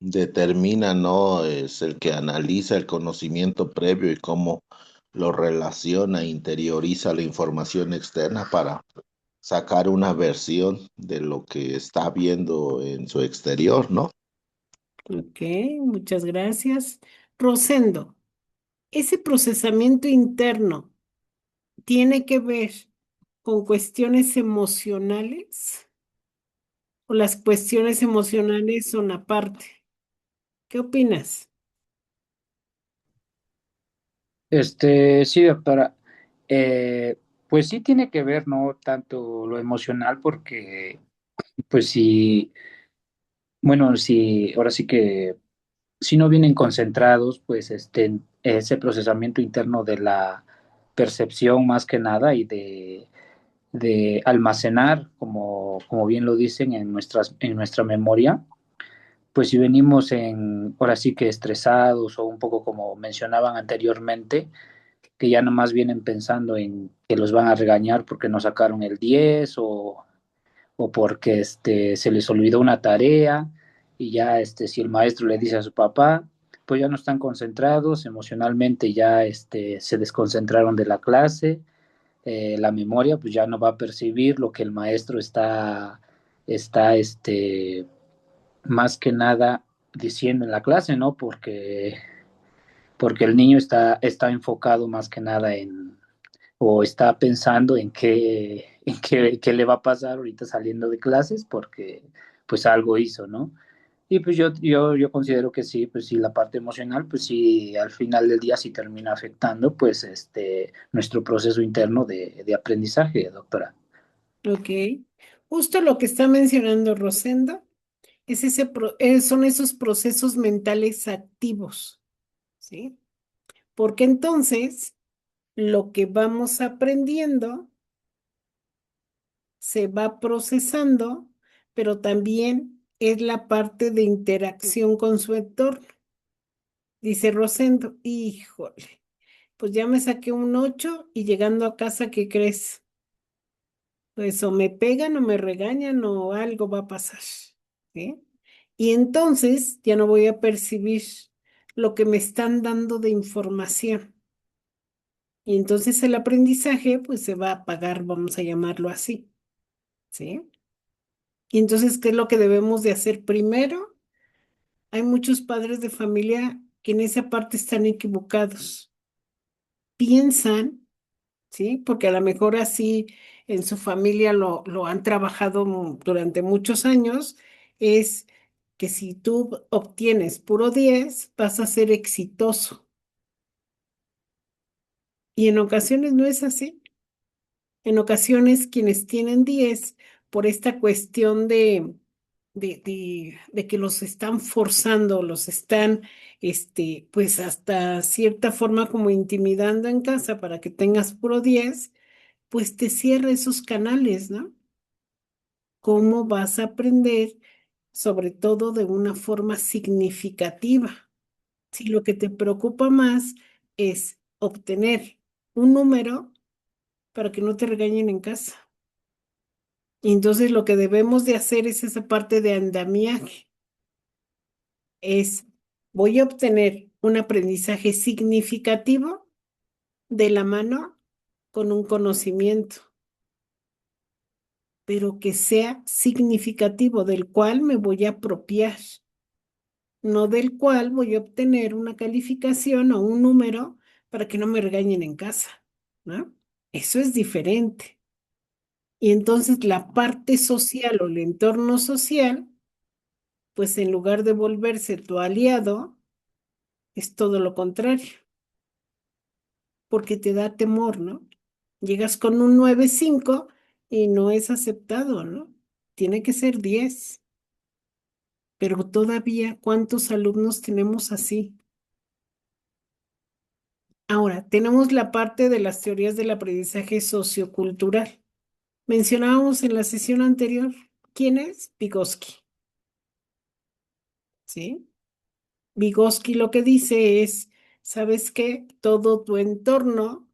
determina, ¿no? Es el que analiza el conocimiento previo y cómo lo relaciona, interioriza la información externa para sacar una versión de lo que está viendo en su exterior, ¿no? Ok, muchas gracias. Rosendo, ese procesamiento interno tiene que ver con cuestiones emocionales o las cuestiones emocionales son aparte. ¿Qué opinas? Sí, doctora. Eh, pues sí tiene que ver, ¿no? Tanto lo emocional, porque, pues sí, bueno, sí, ahora sí que si no vienen concentrados, pues ese procesamiento interno de la percepción más que nada y de almacenar, como bien lo dicen, en nuestra memoria, pues si venimos ahora sí que estresados o un poco como mencionaban anteriormente, que ya nomás vienen pensando en que los van a regañar porque no sacaron el 10 o porque se les olvidó una tarea y ya si el maestro le dice a su papá, pues ya no están concentrados, emocionalmente ya se desconcentraron de la clase la memoria, pues ya no va a percibir lo que el maestro está más que nada diciendo en la clase, ¿no? Porque el niño está enfocado más que nada o está pensando qué le va a pasar ahorita saliendo de clases, porque pues algo hizo, ¿no? Y pues yo considero que sí, pues sí, la parte emocional, pues sí, al final del día sí termina afectando, pues, nuestro proceso interno de aprendizaje, doctora. Ok. Justo lo que está mencionando Rosenda son esos procesos mentales activos, ¿sí? Porque entonces lo que vamos aprendiendo se va procesando, pero también es la parte de interacción con su entorno. Dice Rosendo, híjole, pues ya me saqué un 8 y llegando a casa, ¿qué crees? Pues o me pegan o me regañan o algo va a pasar, ¿sí? Y entonces ya no voy a percibir lo que me están dando de información. Y entonces el aprendizaje pues se va a apagar, vamos a llamarlo así, ¿sí? Y entonces, ¿qué es lo que debemos de hacer primero? Hay muchos padres de familia que en esa parte están equivocados. Piensan, ¿sí? Porque a lo mejor así en su familia lo han trabajado durante muchos años, es que si tú obtienes puro 10 vas a ser exitoso. Y en ocasiones no es así. En ocasiones quienes tienen 10 por esta cuestión de que los están forzando, los están, pues hasta cierta forma como intimidando en casa para que tengas puro 10, pues te cierra esos canales, ¿no? ¿Cómo vas a aprender, sobre todo de una forma significativa? Si lo que te preocupa más es obtener un número para que no te regañen en casa. Y entonces lo que debemos de hacer es esa parte de andamiaje, es voy a obtener un aprendizaje significativo de la mano con un conocimiento, pero que sea significativo, del cual me voy a apropiar, no del cual voy a obtener una calificación o un número para que no me regañen en casa, ¿no? Eso es diferente. Y entonces la parte social o el entorno social, pues en lugar de volverse tu aliado, es todo lo contrario, porque te da temor, ¿no? Llegas con un 9,5 y no es aceptado, ¿no? Tiene que ser 10. Pero todavía, ¿cuántos alumnos tenemos así? Ahora, tenemos la parte de las teorías del aprendizaje sociocultural. Mencionábamos en la sesión anterior, ¿quién es? Vygotsky, ¿sí? Vygotsky lo que dice es, ¿sabes qué? Todo tu entorno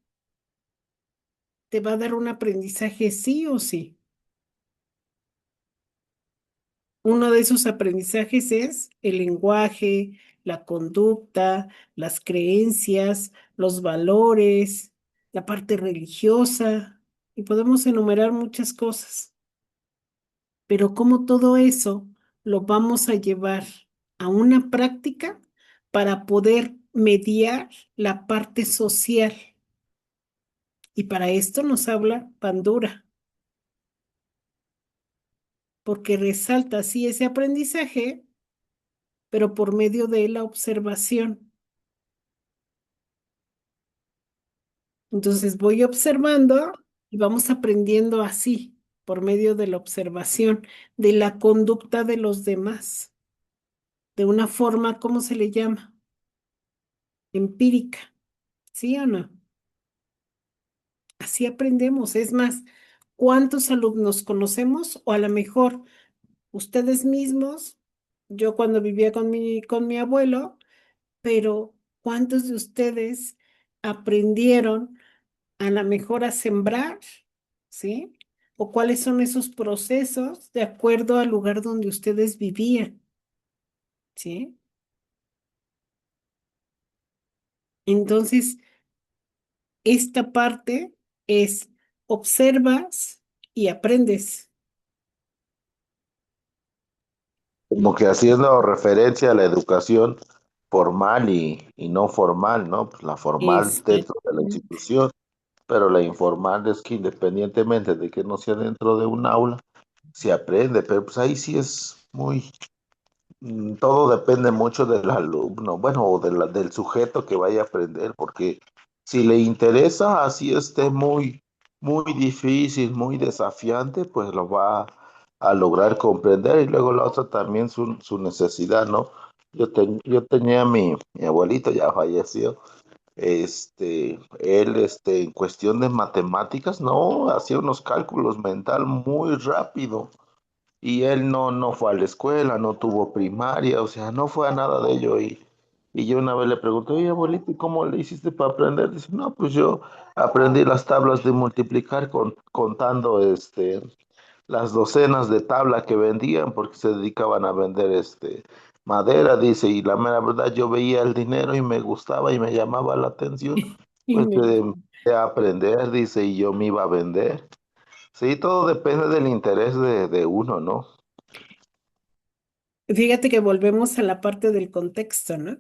te va a dar un aprendizaje sí o sí. Uno de esos aprendizajes es el lenguaje, la conducta, las creencias, los valores, la parte religiosa, y podemos enumerar muchas cosas. Pero cómo todo eso lo vamos a llevar a una práctica para poder mediar la parte social. Y para esto nos habla Bandura, porque resalta así ese aprendizaje, pero por medio de la observación. Entonces voy observando y vamos aprendiendo así, por medio de la observación, de la conducta de los demás, de una forma, ¿cómo se le llama? Empírica, ¿sí o no? Así aprendemos. Es más, ¿cuántos alumnos conocemos? O a lo mejor ustedes mismos, yo cuando vivía con mi abuelo, pero ¿cuántos de ustedes aprendieron a lo mejor a sembrar? ¿Sí? ¿O cuáles son esos procesos de acuerdo al lugar donde ustedes vivían? ¿Sí? Entonces, esta parte es observas y aprendes. Como que haciendo referencia a la educación formal y no formal, ¿no? Pues la formal dentro de la Exactamente. institución, pero la informal es que independientemente de que no sea dentro de un aula, se aprende, pero pues ahí sí es muy, todo depende mucho del alumno, bueno, o del sujeto que vaya a aprender, porque si le interesa, así esté muy difícil, muy desafiante, pues lo va a lograr comprender. Y luego la otra también su necesidad, ¿no? Yo tenía mi abuelito, ya falleció, él, en cuestión de matemáticas, no, hacía unos cálculos mental muy rápido y él no fue a la escuela, no tuvo primaria, o sea, no fue a nada de ello. Y yo una vez le pregunté, oye, abuelito, ¿y cómo le hiciste para aprender? Dice, no, pues yo aprendí las tablas de multiplicar contando las docenas de tabla que vendían porque se dedicaban a vender madera, dice, y la mera verdad yo veía el dinero y me gustaba y me llamaba la atención, Y pues me- empecé a aprender, dice, y yo me iba a vender. Sí, todo depende del interés de uno, ¿no? Fíjate que volvemos a la parte del contexto, ¿no?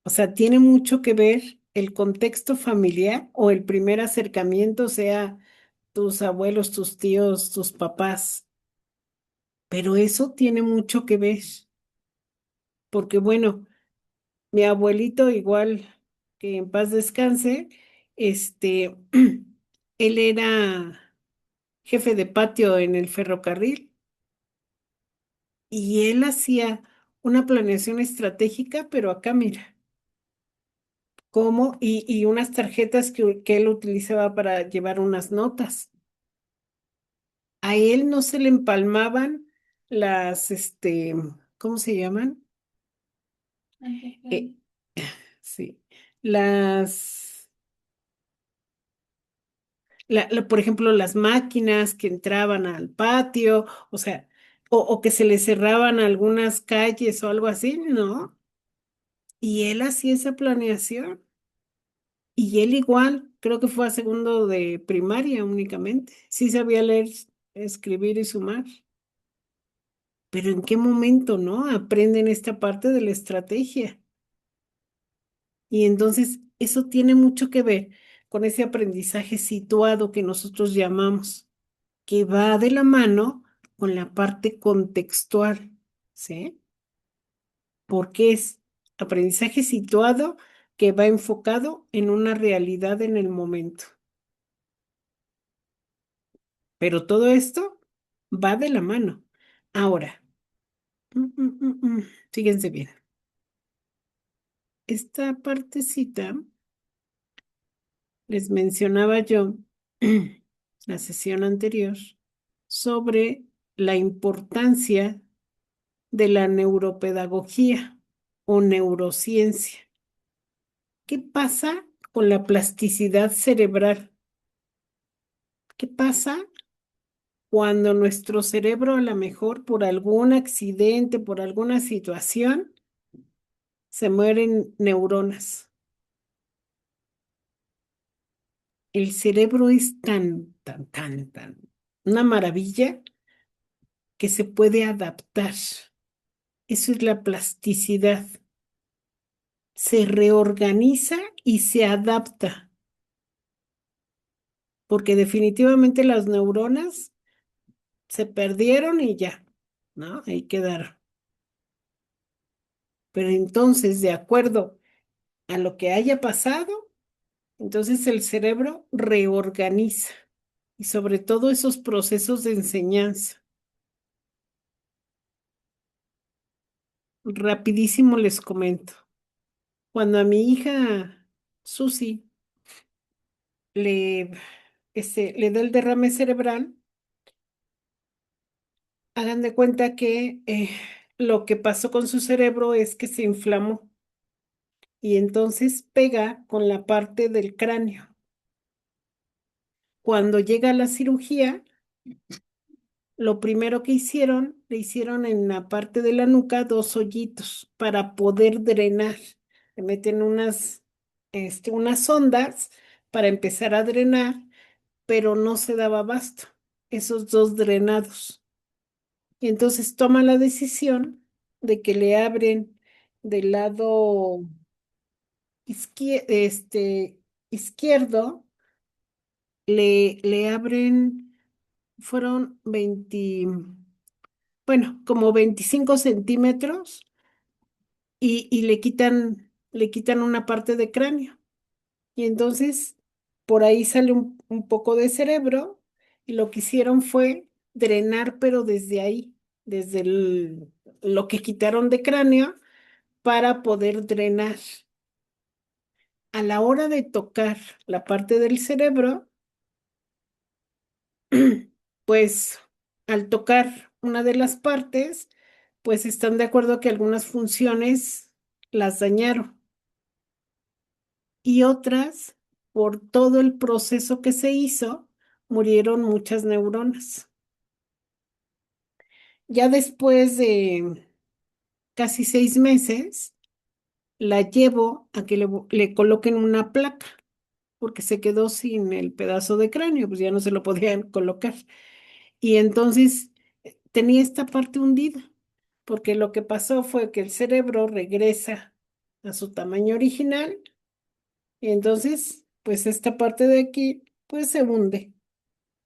O sea, tiene mucho que ver el contexto familiar o el primer acercamiento, sea tus abuelos, tus tíos, tus papás, pero eso tiene mucho que ver, porque bueno, mi abuelito igual que en paz descanse, este, él era jefe de patio en el ferrocarril y él hacía una planeación estratégica, pero acá mira, cómo, y unas tarjetas que él utilizaba para llevar unas notas. A él no se le empalmaban las, ¿cómo se llaman? Eh, sí, las, por ejemplo, las máquinas que entraban al patio, o sea, o que se le cerraban algunas calles o algo así, ¿no? Y él hacía esa planeación. Y él igual, creo que fue a segundo de primaria únicamente. Sí sabía leer, escribir y sumar. Pero ¿en qué momento, no? Aprenden esta parte de la estrategia. Y entonces eso tiene mucho que ver con ese aprendizaje situado que nosotros llamamos, que va de la mano con la parte contextual, ¿sí? Porque es aprendizaje situado que va enfocado en una realidad en el momento. Pero todo esto va de la mano. Ahora, fíjense bien, esta partecita les mencionaba yo la sesión anterior sobre la importancia de la neuropedagogía o neurociencia. ¿Qué pasa con la plasticidad cerebral? ¿Qué pasa cuando nuestro cerebro, a lo mejor por algún accidente, por alguna situación, se mueren neuronas? El cerebro es tan, una maravilla que se puede adaptar. Eso es la plasticidad. Se reorganiza y se adapta, porque definitivamente las neuronas se perdieron y ya, ¿no? Ahí quedaron. Pero entonces, de acuerdo a lo que haya pasado, entonces el cerebro reorganiza y sobre todo esos procesos de enseñanza. Rapidísimo les comento. Cuando a mi hija Susi le, le da el derrame cerebral, hagan de cuenta que lo que pasó con su cerebro es que se inflamó y entonces pega con la parte del cráneo. Cuando llega a la cirugía, lo primero que hicieron, le hicieron en la parte de la nuca dos hoyitos para poder drenar. Le meten unas ondas para empezar a drenar pero no se daba abasto, esos dos drenados. Y entonces toma la decisión de que le abren del lado izquierdo, le abren, fueron 20, bueno, como 25 centímetros y le quitan una parte de cráneo. Y entonces por ahí sale un poco de cerebro y lo que hicieron fue drenar, pero desde ahí, desde lo que quitaron de cráneo para poder drenar. A la hora de tocar la parte del cerebro, pues al tocar una de las partes, pues están de acuerdo que algunas funciones las dañaron y otras, por todo el proceso que se hizo, murieron muchas neuronas. Ya después de casi 6 meses, la llevo a que le coloquen una placa, porque se quedó sin el pedazo de cráneo, pues ya no se lo podían colocar. Y entonces tenía esta parte hundida, porque lo que pasó fue que el cerebro regresa a su tamaño original y entonces, pues esta parte de aquí, pues se hunde.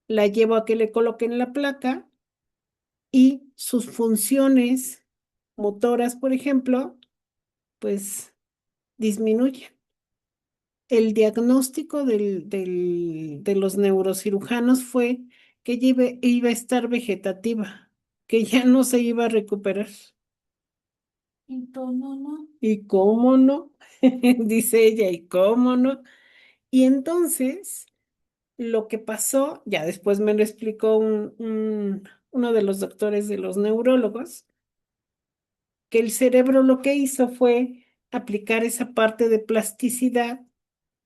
La llevo a que le coloquen la placa y sus funciones motoras, por ejemplo, pues disminuyen. El diagnóstico de los neurocirujanos fue que ella iba a estar vegetativa, que ya no se iba a recuperar. ¿Y cómo no? ¿Y cómo no? Dice ella, ¿y cómo no? Y entonces, lo que pasó, ya después me lo explicó uno de los doctores de los neurólogos, que el cerebro lo que hizo fue aplicar esa parte de plasticidad,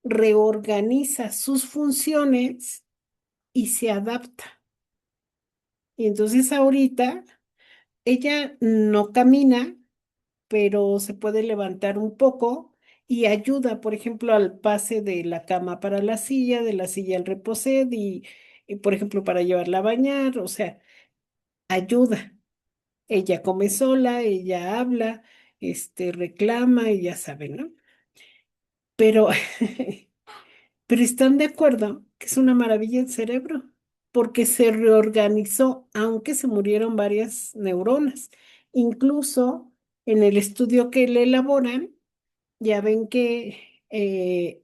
reorganiza sus funciones y se adapta. Y entonces ahorita ella no camina, pero se puede levantar un poco y ayuda, por ejemplo, al pase de la cama para la silla, de la silla al reposer y, por ejemplo, para llevarla a bañar, o sea, ayuda. Ella come sola, ella habla, reclama, ella sabe, ¿no? Pero, pero están de acuerdo que es una maravilla el cerebro, porque se reorganizó, aunque se murieron varias neuronas. Incluso en el estudio que le elaboran, ya ven que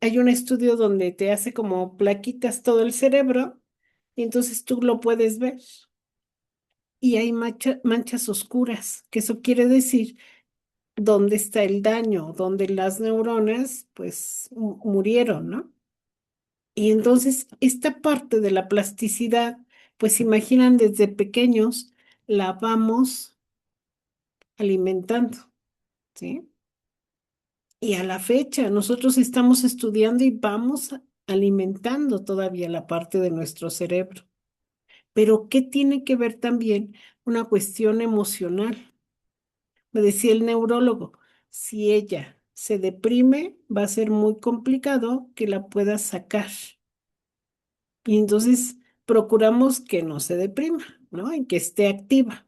hay un estudio donde te hace como plaquitas todo el cerebro y entonces tú lo puedes ver. Y hay manchas oscuras, que eso quiere decir dónde está el daño, donde las neuronas pues murieron, ¿no? Y entonces esta parte de la plasticidad, pues imaginan desde pequeños la vamos alimentando, ¿sí? Y a la fecha nosotros estamos estudiando y vamos alimentando todavía la parte de nuestro cerebro. Pero ¿qué tiene que ver también una cuestión emocional? Me decía el neurólogo, si ella se deprime, va a ser muy complicado que la pueda sacar. Y entonces procuramos que no se deprima, ¿no? En que esté activa.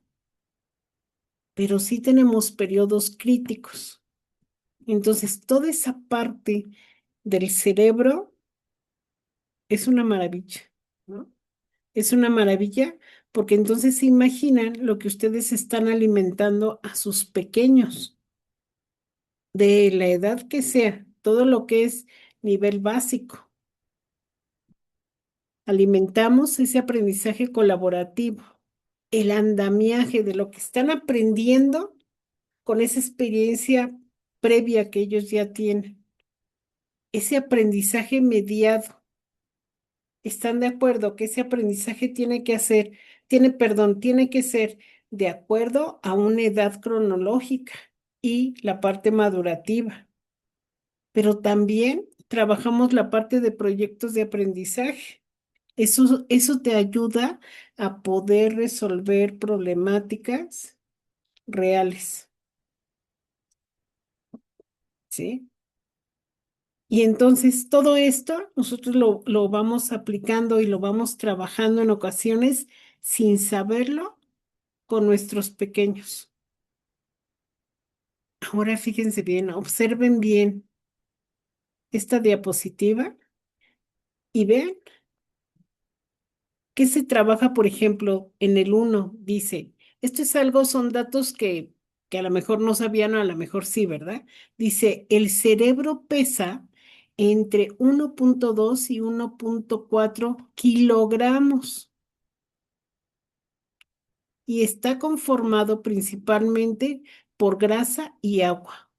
Pero sí tenemos periodos críticos. Entonces, toda esa parte del cerebro es una maravilla, ¿no? Es una maravilla porque entonces se imaginan lo que ustedes están alimentando a sus pequeños, de la edad que sea, todo lo que es nivel básico. Alimentamos ese aprendizaje colaborativo, el andamiaje de lo que están aprendiendo con esa experiencia previa que ellos ya tienen, ese aprendizaje mediado. ¿Están de acuerdo que ese aprendizaje tiene que ser de acuerdo a una edad cronológica y la parte madurativa? Pero también trabajamos la parte de proyectos de aprendizaje. Eso te ayuda a poder resolver problemáticas reales, ¿sí? Y entonces todo esto nosotros lo vamos aplicando y lo vamos trabajando en ocasiones sin saberlo con nuestros pequeños. Ahora fíjense bien, observen bien esta diapositiva y vean que se trabaja, por ejemplo, en el uno dice, esto es algo, son datos que a lo mejor no sabían, o a lo mejor sí, ¿verdad? Dice, el cerebro pesa entre 1,2 y 1,4 kilogramos y está conformado principalmente por grasa y agua.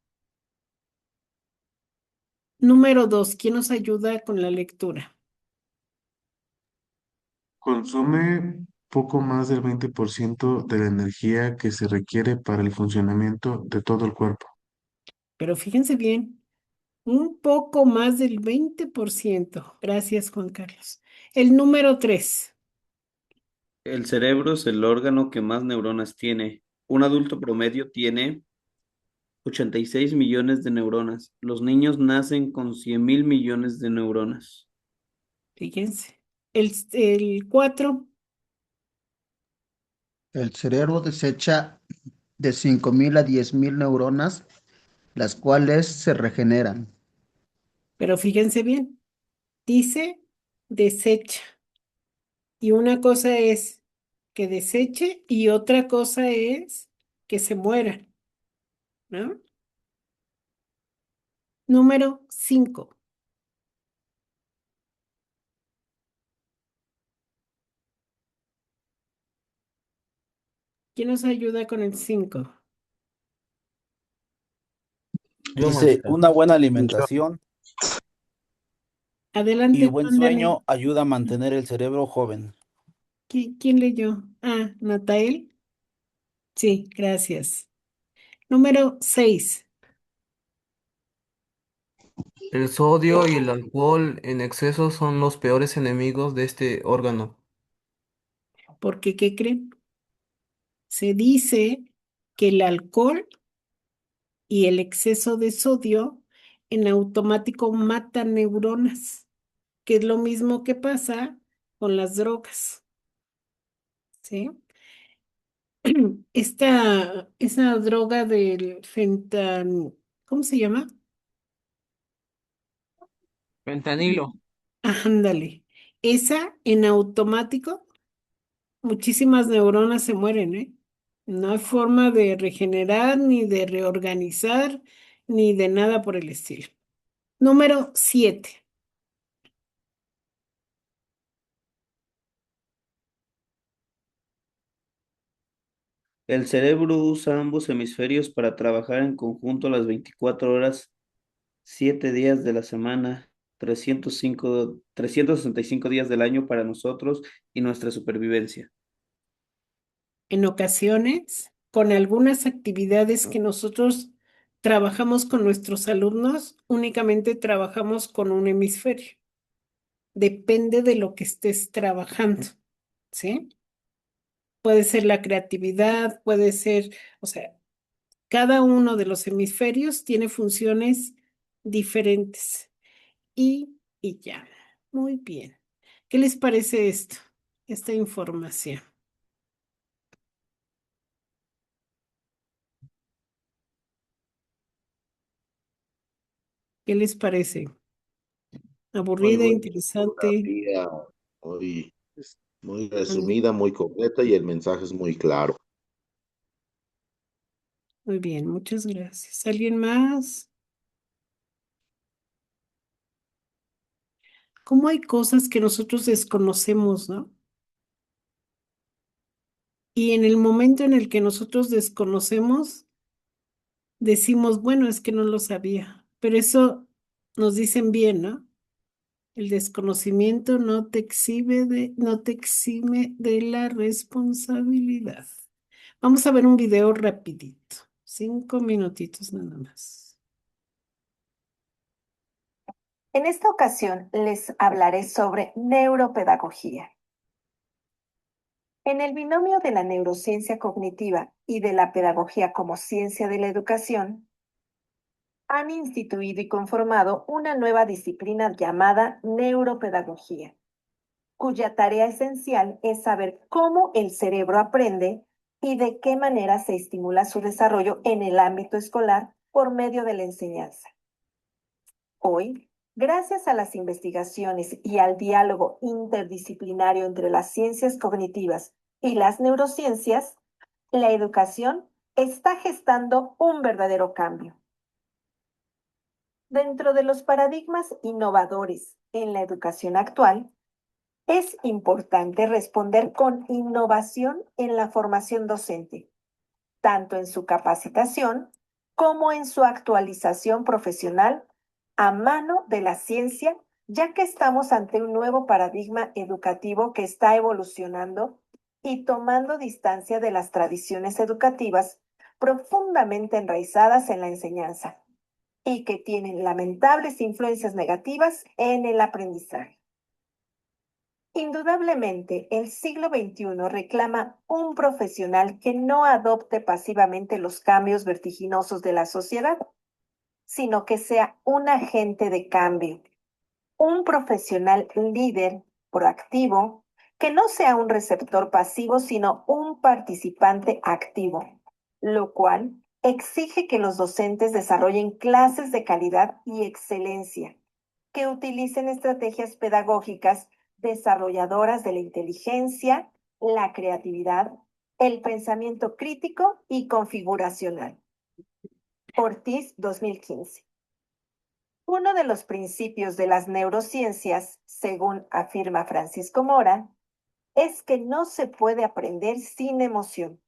Número 2, ¿quién nos ayuda con la lectura? Consume poco más del 20% de la energía que se requiere para el funcionamiento de todo el cuerpo. Pero fíjense bien, un poco más del 20%. Gracias, Juan Carlos. El número 3. El cerebro es el órgano que más neuronas tiene. Un adulto promedio tiene 86 millones de neuronas. Los niños nacen con 100.000 millones de neuronas. Fíjense. El 4. El cerebro desecha de 5.000 a 10.000 neuronas, las cuales se regeneran. Pero fíjense bien. Dice desecha. Y una cosa es que deseche y otra cosa es que se muera, ¿no? Número 5. ¿Quién nos ayuda con el 5? Yo, Dice, maestra. una buena alimentación y Adelante, buen mándenle. sueño ayuda a mantener el cerebro joven. ¿Quién leyó? Ah, Natael. Sí, gracias. Número 6. El sodio y el alcohol en exceso son los peores enemigos de este órgano. Porque, ¿qué creen? Se dice que el alcohol y el exceso de sodio en automático matan neuronas, que es lo mismo que pasa con las drogas, ¿sí? Esa droga del ¿cómo se llama? Fentanilo. Ándale. Esa en automático, muchísimas neuronas se mueren, ¿eh? No hay forma de regenerar, ni de reorganizar, ni de nada por el estilo. Número 7. El cerebro usa ambos hemisferios para trabajar en conjunto las 24 horas, 7 días de la semana, 365 días del año para nosotros y nuestra supervivencia. En ocasiones, con algunas actividades que nosotros trabajamos con nuestros alumnos, únicamente trabajamos con un hemisferio. Depende de lo que estés trabajando, ¿sí? Puede ser la creatividad, puede ser, o sea, cada uno de los hemisferios tiene funciones diferentes. Y ya, muy bien. ¿Qué les parece esto? Esta información. ¿Qué les parece? Muy Aburrida, buena interesante. infografía, muy, muy ¿Mande? resumida, muy completa y el mensaje es muy claro. Muy bien, muchas gracias. ¿Alguien más? ¿Cómo hay cosas que nosotros desconocemos, no? Y en el momento en el que nosotros desconocemos, decimos, bueno, es que no lo sabía. Pero eso nos dicen bien, ¿no? El desconocimiento no te exime de la responsabilidad. Vamos a ver un video rapidito. 5 minutitos nada más. En esta ocasión les hablaré sobre neuropedagogía. En el binomio de la neurociencia cognitiva y de la pedagogía como ciencia de la educación, han instituido y conformado una nueva disciplina llamada neuropedagogía, cuya tarea esencial es saber cómo el cerebro aprende y de qué manera se estimula su desarrollo en el ámbito escolar por medio de la enseñanza. Hoy, gracias a las investigaciones y al diálogo interdisciplinario entre las ciencias cognitivas y las neurociencias, la educación está gestando un verdadero cambio. Dentro de los paradigmas innovadores en la educación actual, es importante responder con innovación en la formación docente, tanto en su capacitación como en su actualización profesional a mano de la ciencia, ya que estamos ante un nuevo paradigma educativo que está evolucionando y tomando distancia de las tradiciones educativas profundamente enraizadas en la enseñanza y que tienen lamentables influencias negativas en el aprendizaje. Indudablemente, el siglo XXI reclama un profesional que no adopte pasivamente los cambios vertiginosos de la sociedad, sino que sea un agente de cambio, un profesional líder, proactivo, que no sea un receptor pasivo, sino un participante activo, lo cual exige que los docentes desarrollen clases de calidad y excelencia, que utilicen estrategias pedagógicas desarrolladoras de la inteligencia, la creatividad, el pensamiento crítico y configuracional. Ortiz, 2015. Uno de los principios de las neurociencias, según afirma Francisco Mora, es que no se puede aprender sin emoción.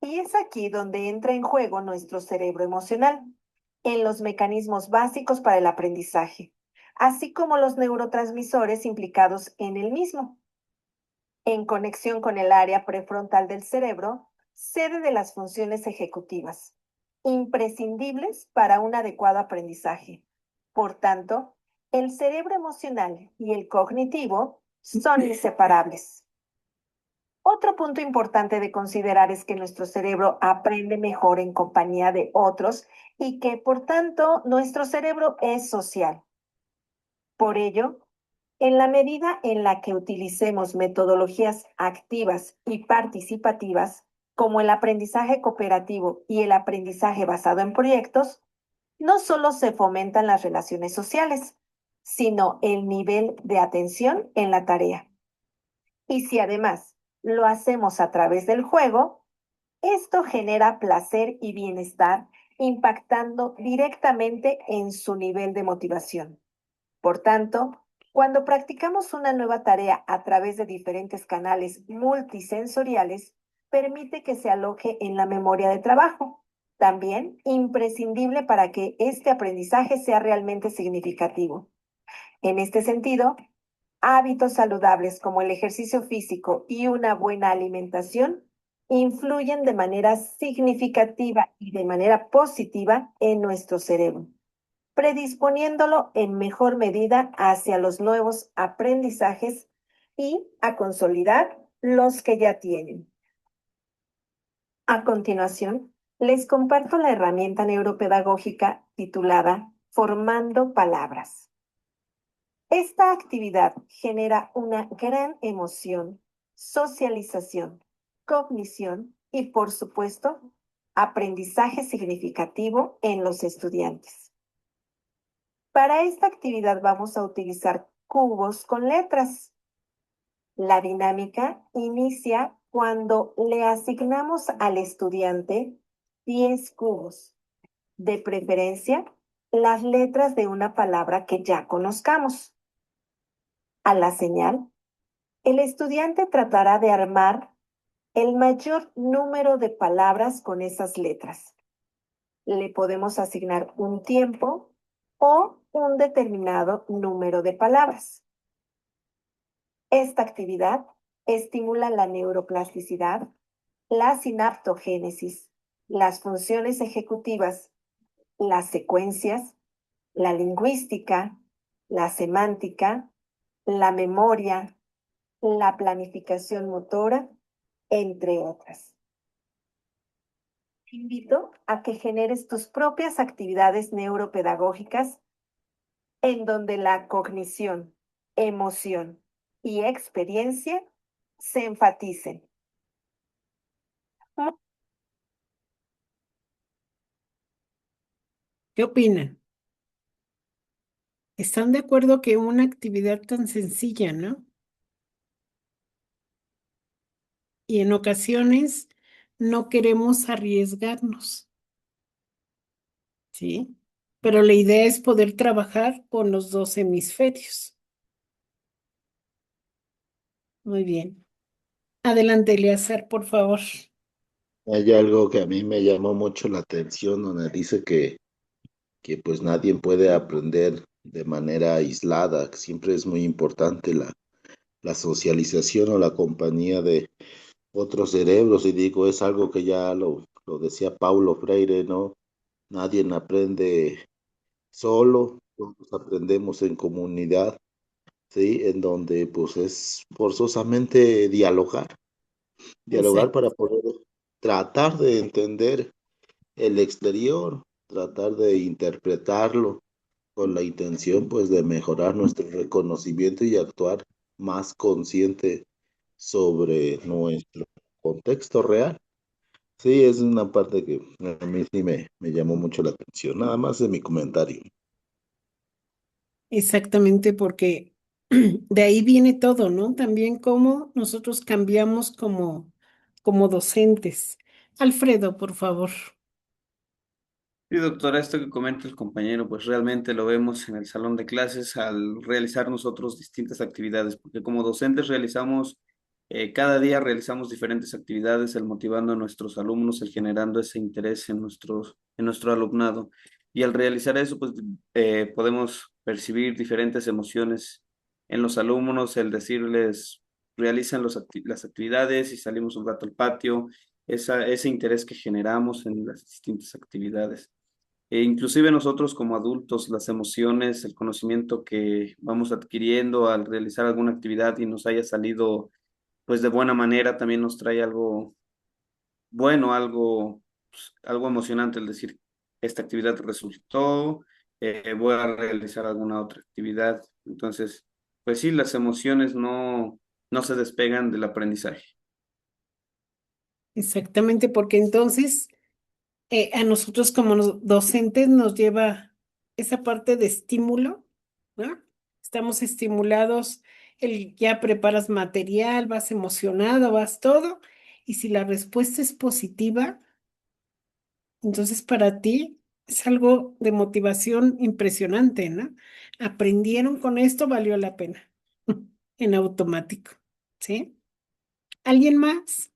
Y es aquí donde entra en juego nuestro cerebro emocional, en los mecanismos básicos para el aprendizaje, así como los neurotransmisores implicados en el mismo. En conexión con el área prefrontal del cerebro, sede de las funciones ejecutivas, imprescindibles para un adecuado aprendizaje. Por tanto, el cerebro emocional y el cognitivo son inseparables. Otro punto importante de considerar es que nuestro cerebro aprende mejor en compañía de otros y que, por tanto, nuestro cerebro es social. Por ello, en la medida en la que utilicemos metodologías activas y participativas, como el aprendizaje cooperativo y el aprendizaje basado en proyectos, no solo se fomentan las relaciones sociales, sino el nivel de atención en la tarea. Y si además lo hacemos a través del juego, esto genera placer y bienestar, impactando directamente en su nivel de motivación. Por tanto, cuando practicamos una nueva tarea a través de diferentes canales multisensoriales, permite que se aloje en la memoria de trabajo, también imprescindible para que este aprendizaje sea realmente significativo. En este sentido, hábitos saludables como el ejercicio físico y una buena alimentación influyen de manera significativa y de manera positiva en nuestro cerebro, predisponiéndolo en mejor medida hacia los nuevos aprendizajes y a consolidar los que ya tienen. A continuación, les comparto la herramienta neuropedagógica titulada Formando Palabras. Esta actividad genera una gran emoción, socialización, cognición y, por supuesto, aprendizaje significativo en los estudiantes. Para esta actividad vamos a utilizar cubos con letras. La dinámica inicia cuando le asignamos al estudiante 10 cubos, de preferencia las letras de una palabra que ya conozcamos. A la señal, el estudiante tratará de armar el mayor número de palabras con esas letras. Le podemos asignar un tiempo o un determinado número de palabras. Esta actividad estimula la neuroplasticidad, la sinaptogénesis, las funciones ejecutivas, las secuencias, la lingüística, la semántica, la memoria, la planificación motora, entre otras. Te invito a que generes tus propias actividades neuropedagógicas en donde la cognición, emoción y experiencia se enfaticen. ¿Qué opinan? ¿Están de acuerdo que una actividad tan sencilla, ¿no? Y en ocasiones no queremos arriesgarnos, ¿sí? Pero la idea es poder trabajar con los dos hemisferios. Muy bien. Adelante, Eleazar, por favor. Hay algo que a mí me llamó mucho la atención, donde dice que pues nadie puede aprender de manera aislada, que siempre es muy importante la socialización o la compañía de otros cerebros, y digo, es algo que ya lo decía Paulo Freire, ¿no? Nadie aprende solo, todos aprendemos en comunidad, ¿sí? En donde pues es forzosamente dialogar Exacto. para poder tratar de entender el exterior, tratar de interpretarlo con la intención pues de mejorar nuestro reconocimiento y actuar más consciente sobre nuestro contexto real. Sí, es una parte que a mí sí me llamó mucho la atención. Nada más de mi comentario. Exactamente, porque de ahí viene todo, ¿no? También cómo nosotros cambiamos como docentes. Alfredo, por favor. Sí, doctora, esto que comenta el compañero, pues realmente lo vemos en el salón de clases al realizar nosotros distintas actividades, porque como docentes realizamos, cada día realizamos diferentes actividades, el motivando a nuestros alumnos, el generando ese interés en nuestro alumnado. Y al realizar eso, pues podemos percibir diferentes emociones en los alumnos, el decirles, realicen las actividades y salimos un rato al patio, ese interés que generamos en las distintas actividades. E inclusive nosotros como adultos, las emociones, el conocimiento que vamos adquiriendo al realizar alguna actividad y nos haya salido pues de buena manera, también nos trae algo bueno, algo emocionante, el decir, esta actividad resultó, voy a realizar alguna otra actividad. Entonces, pues sí, las emociones no se despegan del aprendizaje. Exactamente, porque entonces a nosotros como docentes nos lleva esa parte de estímulo, ¿no? Estamos estimulados, ya preparas material, vas emocionado, vas todo, y si la respuesta es positiva, entonces para ti es algo de motivación impresionante, ¿no? Aprendieron con esto, valió la pena, en automático, ¿sí? ¿Alguien más?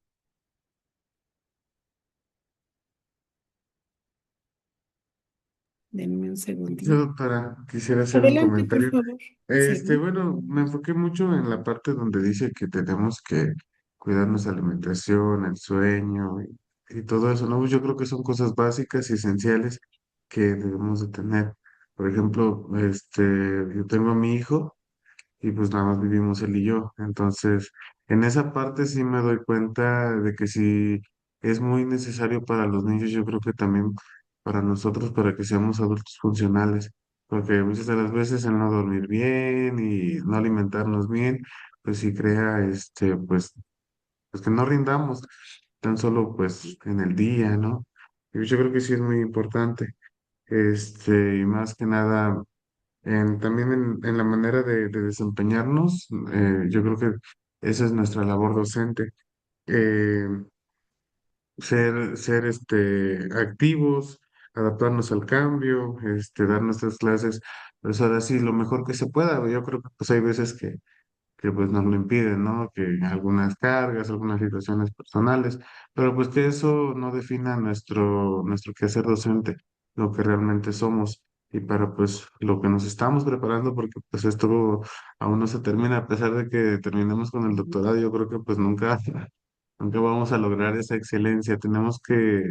Denme un segundito. Yo, doctora, quisiera hacer un Adelante, por comentario. favor. Sí. Bueno, me enfoqué mucho en la parte donde dice que tenemos que cuidar nuestra alimentación, el sueño y todo eso, ¿no? Pues yo creo que son cosas básicas y esenciales que debemos de tener. Por ejemplo, yo tengo a mi hijo y pues nada más vivimos él y yo. Entonces, en esa parte sí me doy cuenta de que si es muy necesario para los niños, yo creo que también para nosotros, para que seamos adultos funcionales, porque muchas de las veces el no dormir bien y no alimentarnos bien, pues sí crea, pues que no rindamos tan solo pues en el día, ¿no? Y yo creo que sí es muy importante, y más que nada también en la manera de desempeñarnos, yo creo que esa es nuestra labor docente, eh, ser activos, adaptarnos al cambio, dar nuestras clases, pues ahora sí, lo mejor que se pueda. Yo creo que pues hay veces que pues nos lo impiden, ¿no? Que algunas cargas, algunas situaciones personales, pero pues que eso no defina nuestro quehacer docente, lo que realmente somos y para pues lo que nos estamos preparando, porque pues esto aún no se termina, a pesar de que terminemos con el doctorado, yo creo que pues nunca, nunca vamos a lograr esa excelencia, tenemos que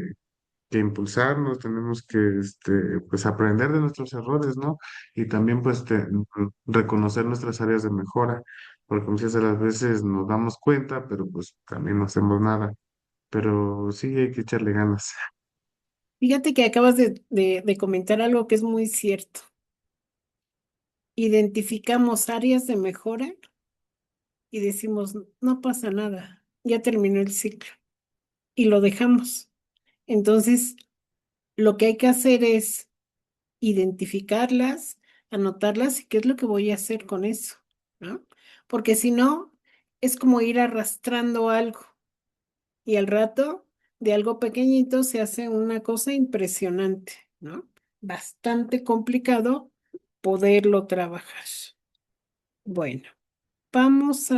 impulsarnos, tenemos que pues aprender de nuestros errores, ¿no? Y también pues reconocer nuestras áreas de mejora, porque muchas de las veces nos damos cuenta, pero pues también no hacemos nada. Pero sí hay que echarle ganas. Fíjate que acabas de comentar algo que es muy cierto. Identificamos áreas de mejora y decimos, no pasa nada, ya terminó el ciclo y lo dejamos. Entonces, lo que hay que hacer es identificarlas, anotarlas y qué es lo que voy a hacer con eso, ¿no? Porque si no, es como ir arrastrando algo y al rato de algo pequeñito se hace una cosa impresionante, ¿no? Bastante complicado poderlo trabajar. Bueno, vamos a...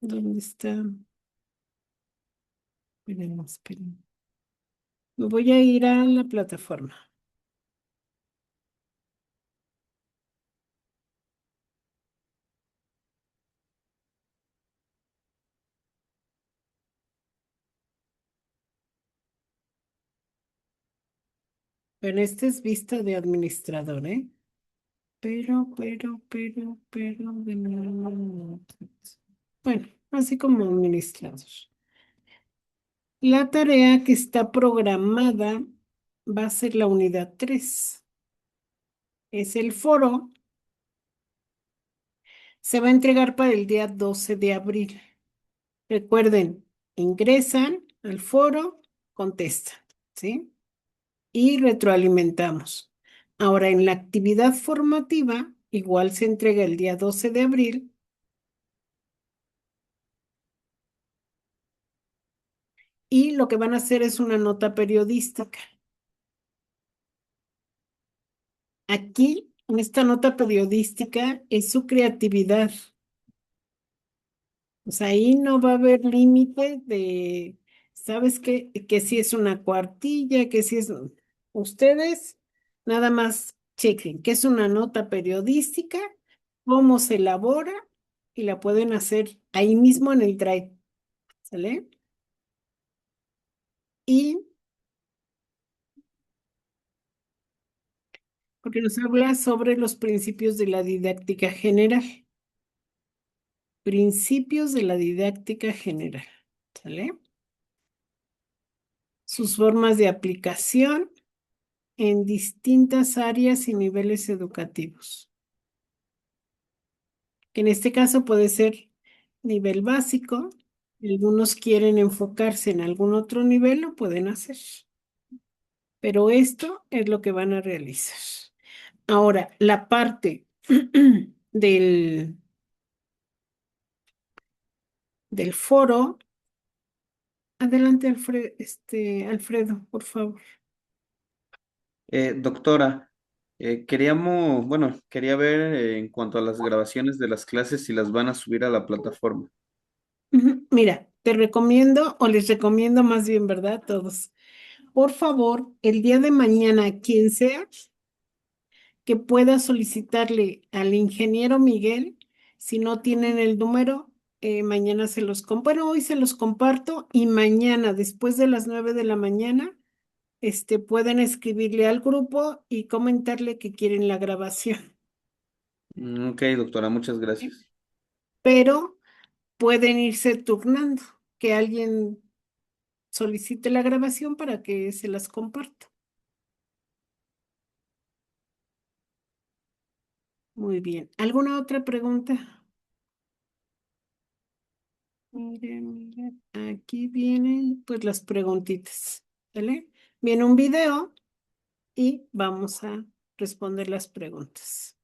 ¿Dónde está? Esperemos, esperen. Me voy a ir a la plataforma. Pero esta es vista de administrador, ¿eh? Bueno, así como administrador. La tarea que está programada va a ser la unidad 3. Es el foro. Se va a entregar para el día 12 de abril. Recuerden, ingresan al foro, contestan, ¿sí? Y retroalimentamos. Ahora, en la actividad formativa, igual se entrega el día 12 de abril. Y lo que van a hacer es una nota periodística. Aquí, en esta nota periodística, es su creatividad. O sea, ahí no va a haber límite de, ¿sabes qué? Que si es una cuartilla, que si es... Ustedes nada más chequen qué es una nota periodística, cómo se elabora y la pueden hacer ahí mismo en el Drive, ¿sale? Y porque nos habla sobre los principios de la didáctica general. Principios de la didáctica general, ¿sale? Sus formas de aplicación en distintas áreas y niveles educativos. Que en este caso puede ser nivel básico. Algunos quieren enfocarse en algún otro nivel, lo pueden hacer. Pero esto es lo que van a realizar. Ahora, la parte del, del foro. Adelante, Alfredo, por favor. Doctora, queríamos, bueno, quería ver en cuanto a las grabaciones de las clases si las van a subir a la plataforma. Ujú. Mira, te recomiendo, o les recomiendo más bien, ¿verdad? Todos. Por favor, el día de mañana, quien sea, que pueda solicitarle al ingeniero Miguel, si no tienen el número, mañana se los bueno, hoy se los comparto y mañana, después de las 9 de la mañana, pueden escribirle al grupo y comentarle que quieren la grabación. Ok, doctora, muchas gracias. Pero pueden irse turnando, que alguien solicite la grabación para que se las comparta. Muy bien. ¿Alguna otra pregunta? Miren, aquí vienen pues las preguntitas, ¿vale? Viene un video y vamos a responder las preguntas.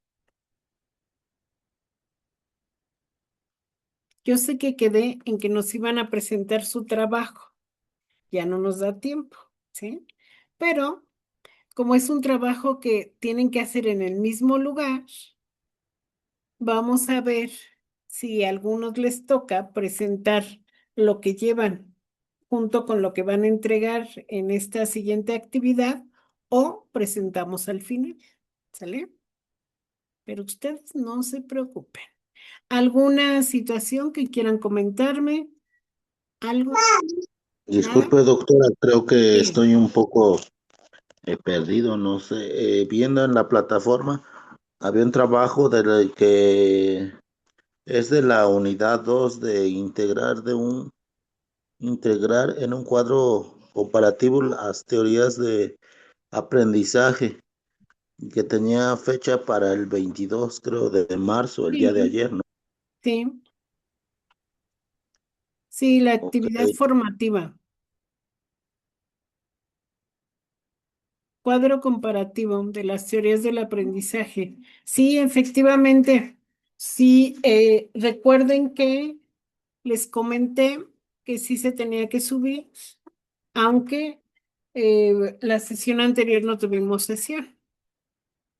Yo sé que quedé en que nos iban a presentar su trabajo. Ya no nos da tiempo, ¿sí? Pero como es un trabajo que tienen que hacer en el mismo lugar, vamos a ver si a algunos les toca presentar lo que llevan junto con lo que van a entregar en esta siguiente actividad o presentamos al final, ¿sale? Pero ustedes no se preocupen. ¿Alguna situación que quieran comentarme? ¿Algo? ¿Nada? Disculpe, doctora, creo que Dígame. estoy un poco perdido, no sé. Viendo en la plataforma, había un trabajo que es de la unidad 2 de integrar en un cuadro comparativo las teorías de aprendizaje, que tenía fecha para el 22, creo, de marzo, el día de Sí, ayer, ¿no? sí, sí, la Ok. actividad formativa, cuadro comparativo de las teorías del aprendizaje. Sí, efectivamente, sí, recuerden que les comenté que sí se tenía que subir, aunque la sesión anterior no tuvimos sesión,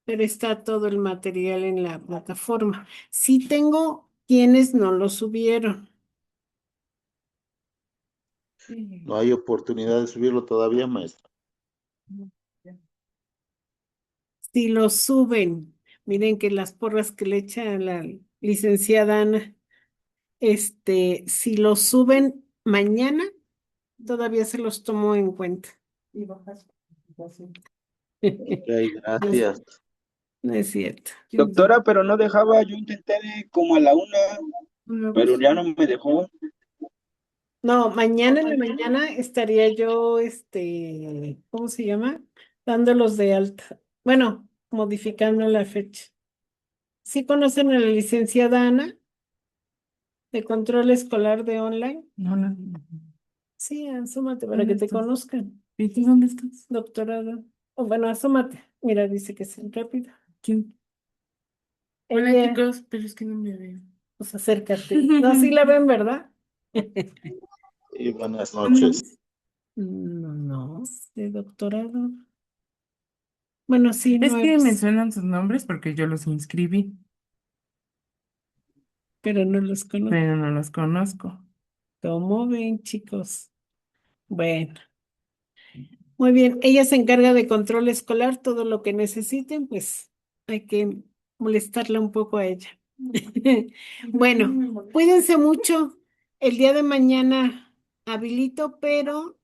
pero está todo el material en la plataforma. Sí tengo quienes no lo subieron. No hay oportunidad de subirlo todavía, maestra. Si lo suben, miren que las porras que le echa la licenciada Ana, si lo suben mañana, todavía se los tomo en cuenta. Ok, No es, gracias. no es cierto. Doctora, pero no dejaba, yo intenté como a la 1, pero ya no me dejó. No, mañana en la mañana estaría yo, ¿cómo se llama? Dándolos de alta. Bueno, modificando la fecha. ¿Sí conocen a la licenciada Ana de control escolar de online? No, no. Sí, asómate para ¿Dónde que te estás? conozcan. ¿Y tú dónde estás? Doctorado. Oh, bueno, asómate. Mira, dice que sí, rápido. ¿Quién? Hola, Ella, chicos, pero es que no me veo. pues acércate. No, sí la ven, ¿verdad? Y buenas ¿Cómo noches. es? No, no, de doctorado. Bueno, sí, Es que me nuevos, suenan sus nombres porque yo los inscribí, pero no los conozco. pero no los conozco. ¿Cómo ven, chicos? Bueno, muy bien. Ella se encarga de control escolar, todo lo que necesiten, pues hay que molestarla un poco a ella. Bueno, cuídense mucho. El día de mañana habilito, pero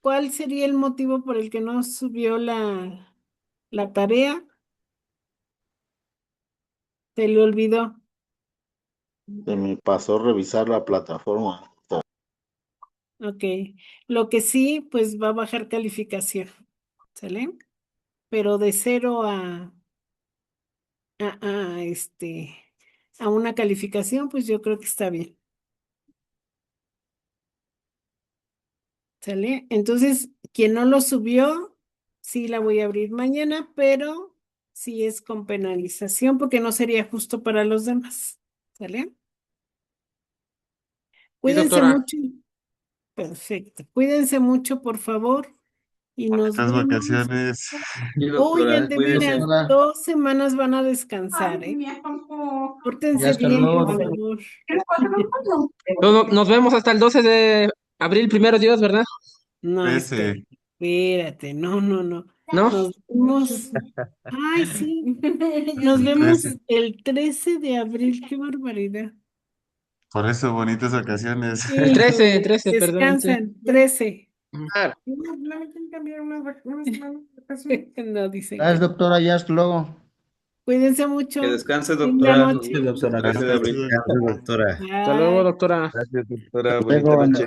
¿cuál sería el motivo por el que no subió la tarea? Se le olvidó. Se me pasó revisar la plataforma. Ok. Lo que sí, pues va a bajar calificación. ¿Sale? Pero de 0 a, a, este, a una calificación, pues yo creo que está bien. ¿Sale? Entonces, quien no lo subió, sí la voy a abrir mañana, pero sí es con penalización porque no sería justo para los demás. ¿Sale? Sí, Cuídense doctora. mucho. Perfecto. Cuídense mucho, por favor, y nos Estas vemos. vacaciones. Sí, Oigan, doctora, de cuídese. veras, Doctora, 2 semanas van a descansar, ¿eh? ya Pórtense hasta bien, por luego. favor. Nos vemos hasta el 12 de abril, primero Dios, ¿verdad? No, Ese. espérate, no, no, no. ¿No? Nos vemos, ay, sí, nos El vemos 13. el 13 de abril, qué barbaridad. Por eso, bonitas vacaciones. El 13, Híjole, 13, perdón, sí. descansan, 13. Ah, No dicen que Gracias, no. doctora, ya hasta luego. Cuídense Que mucho. descanse, Linda doctora. Nos noche. vemos el Doctora, 13 de que abril. descanse, doctora. hasta luego, Bye. doctora. Gracias, doctora. Hasta Bonita luego. noche.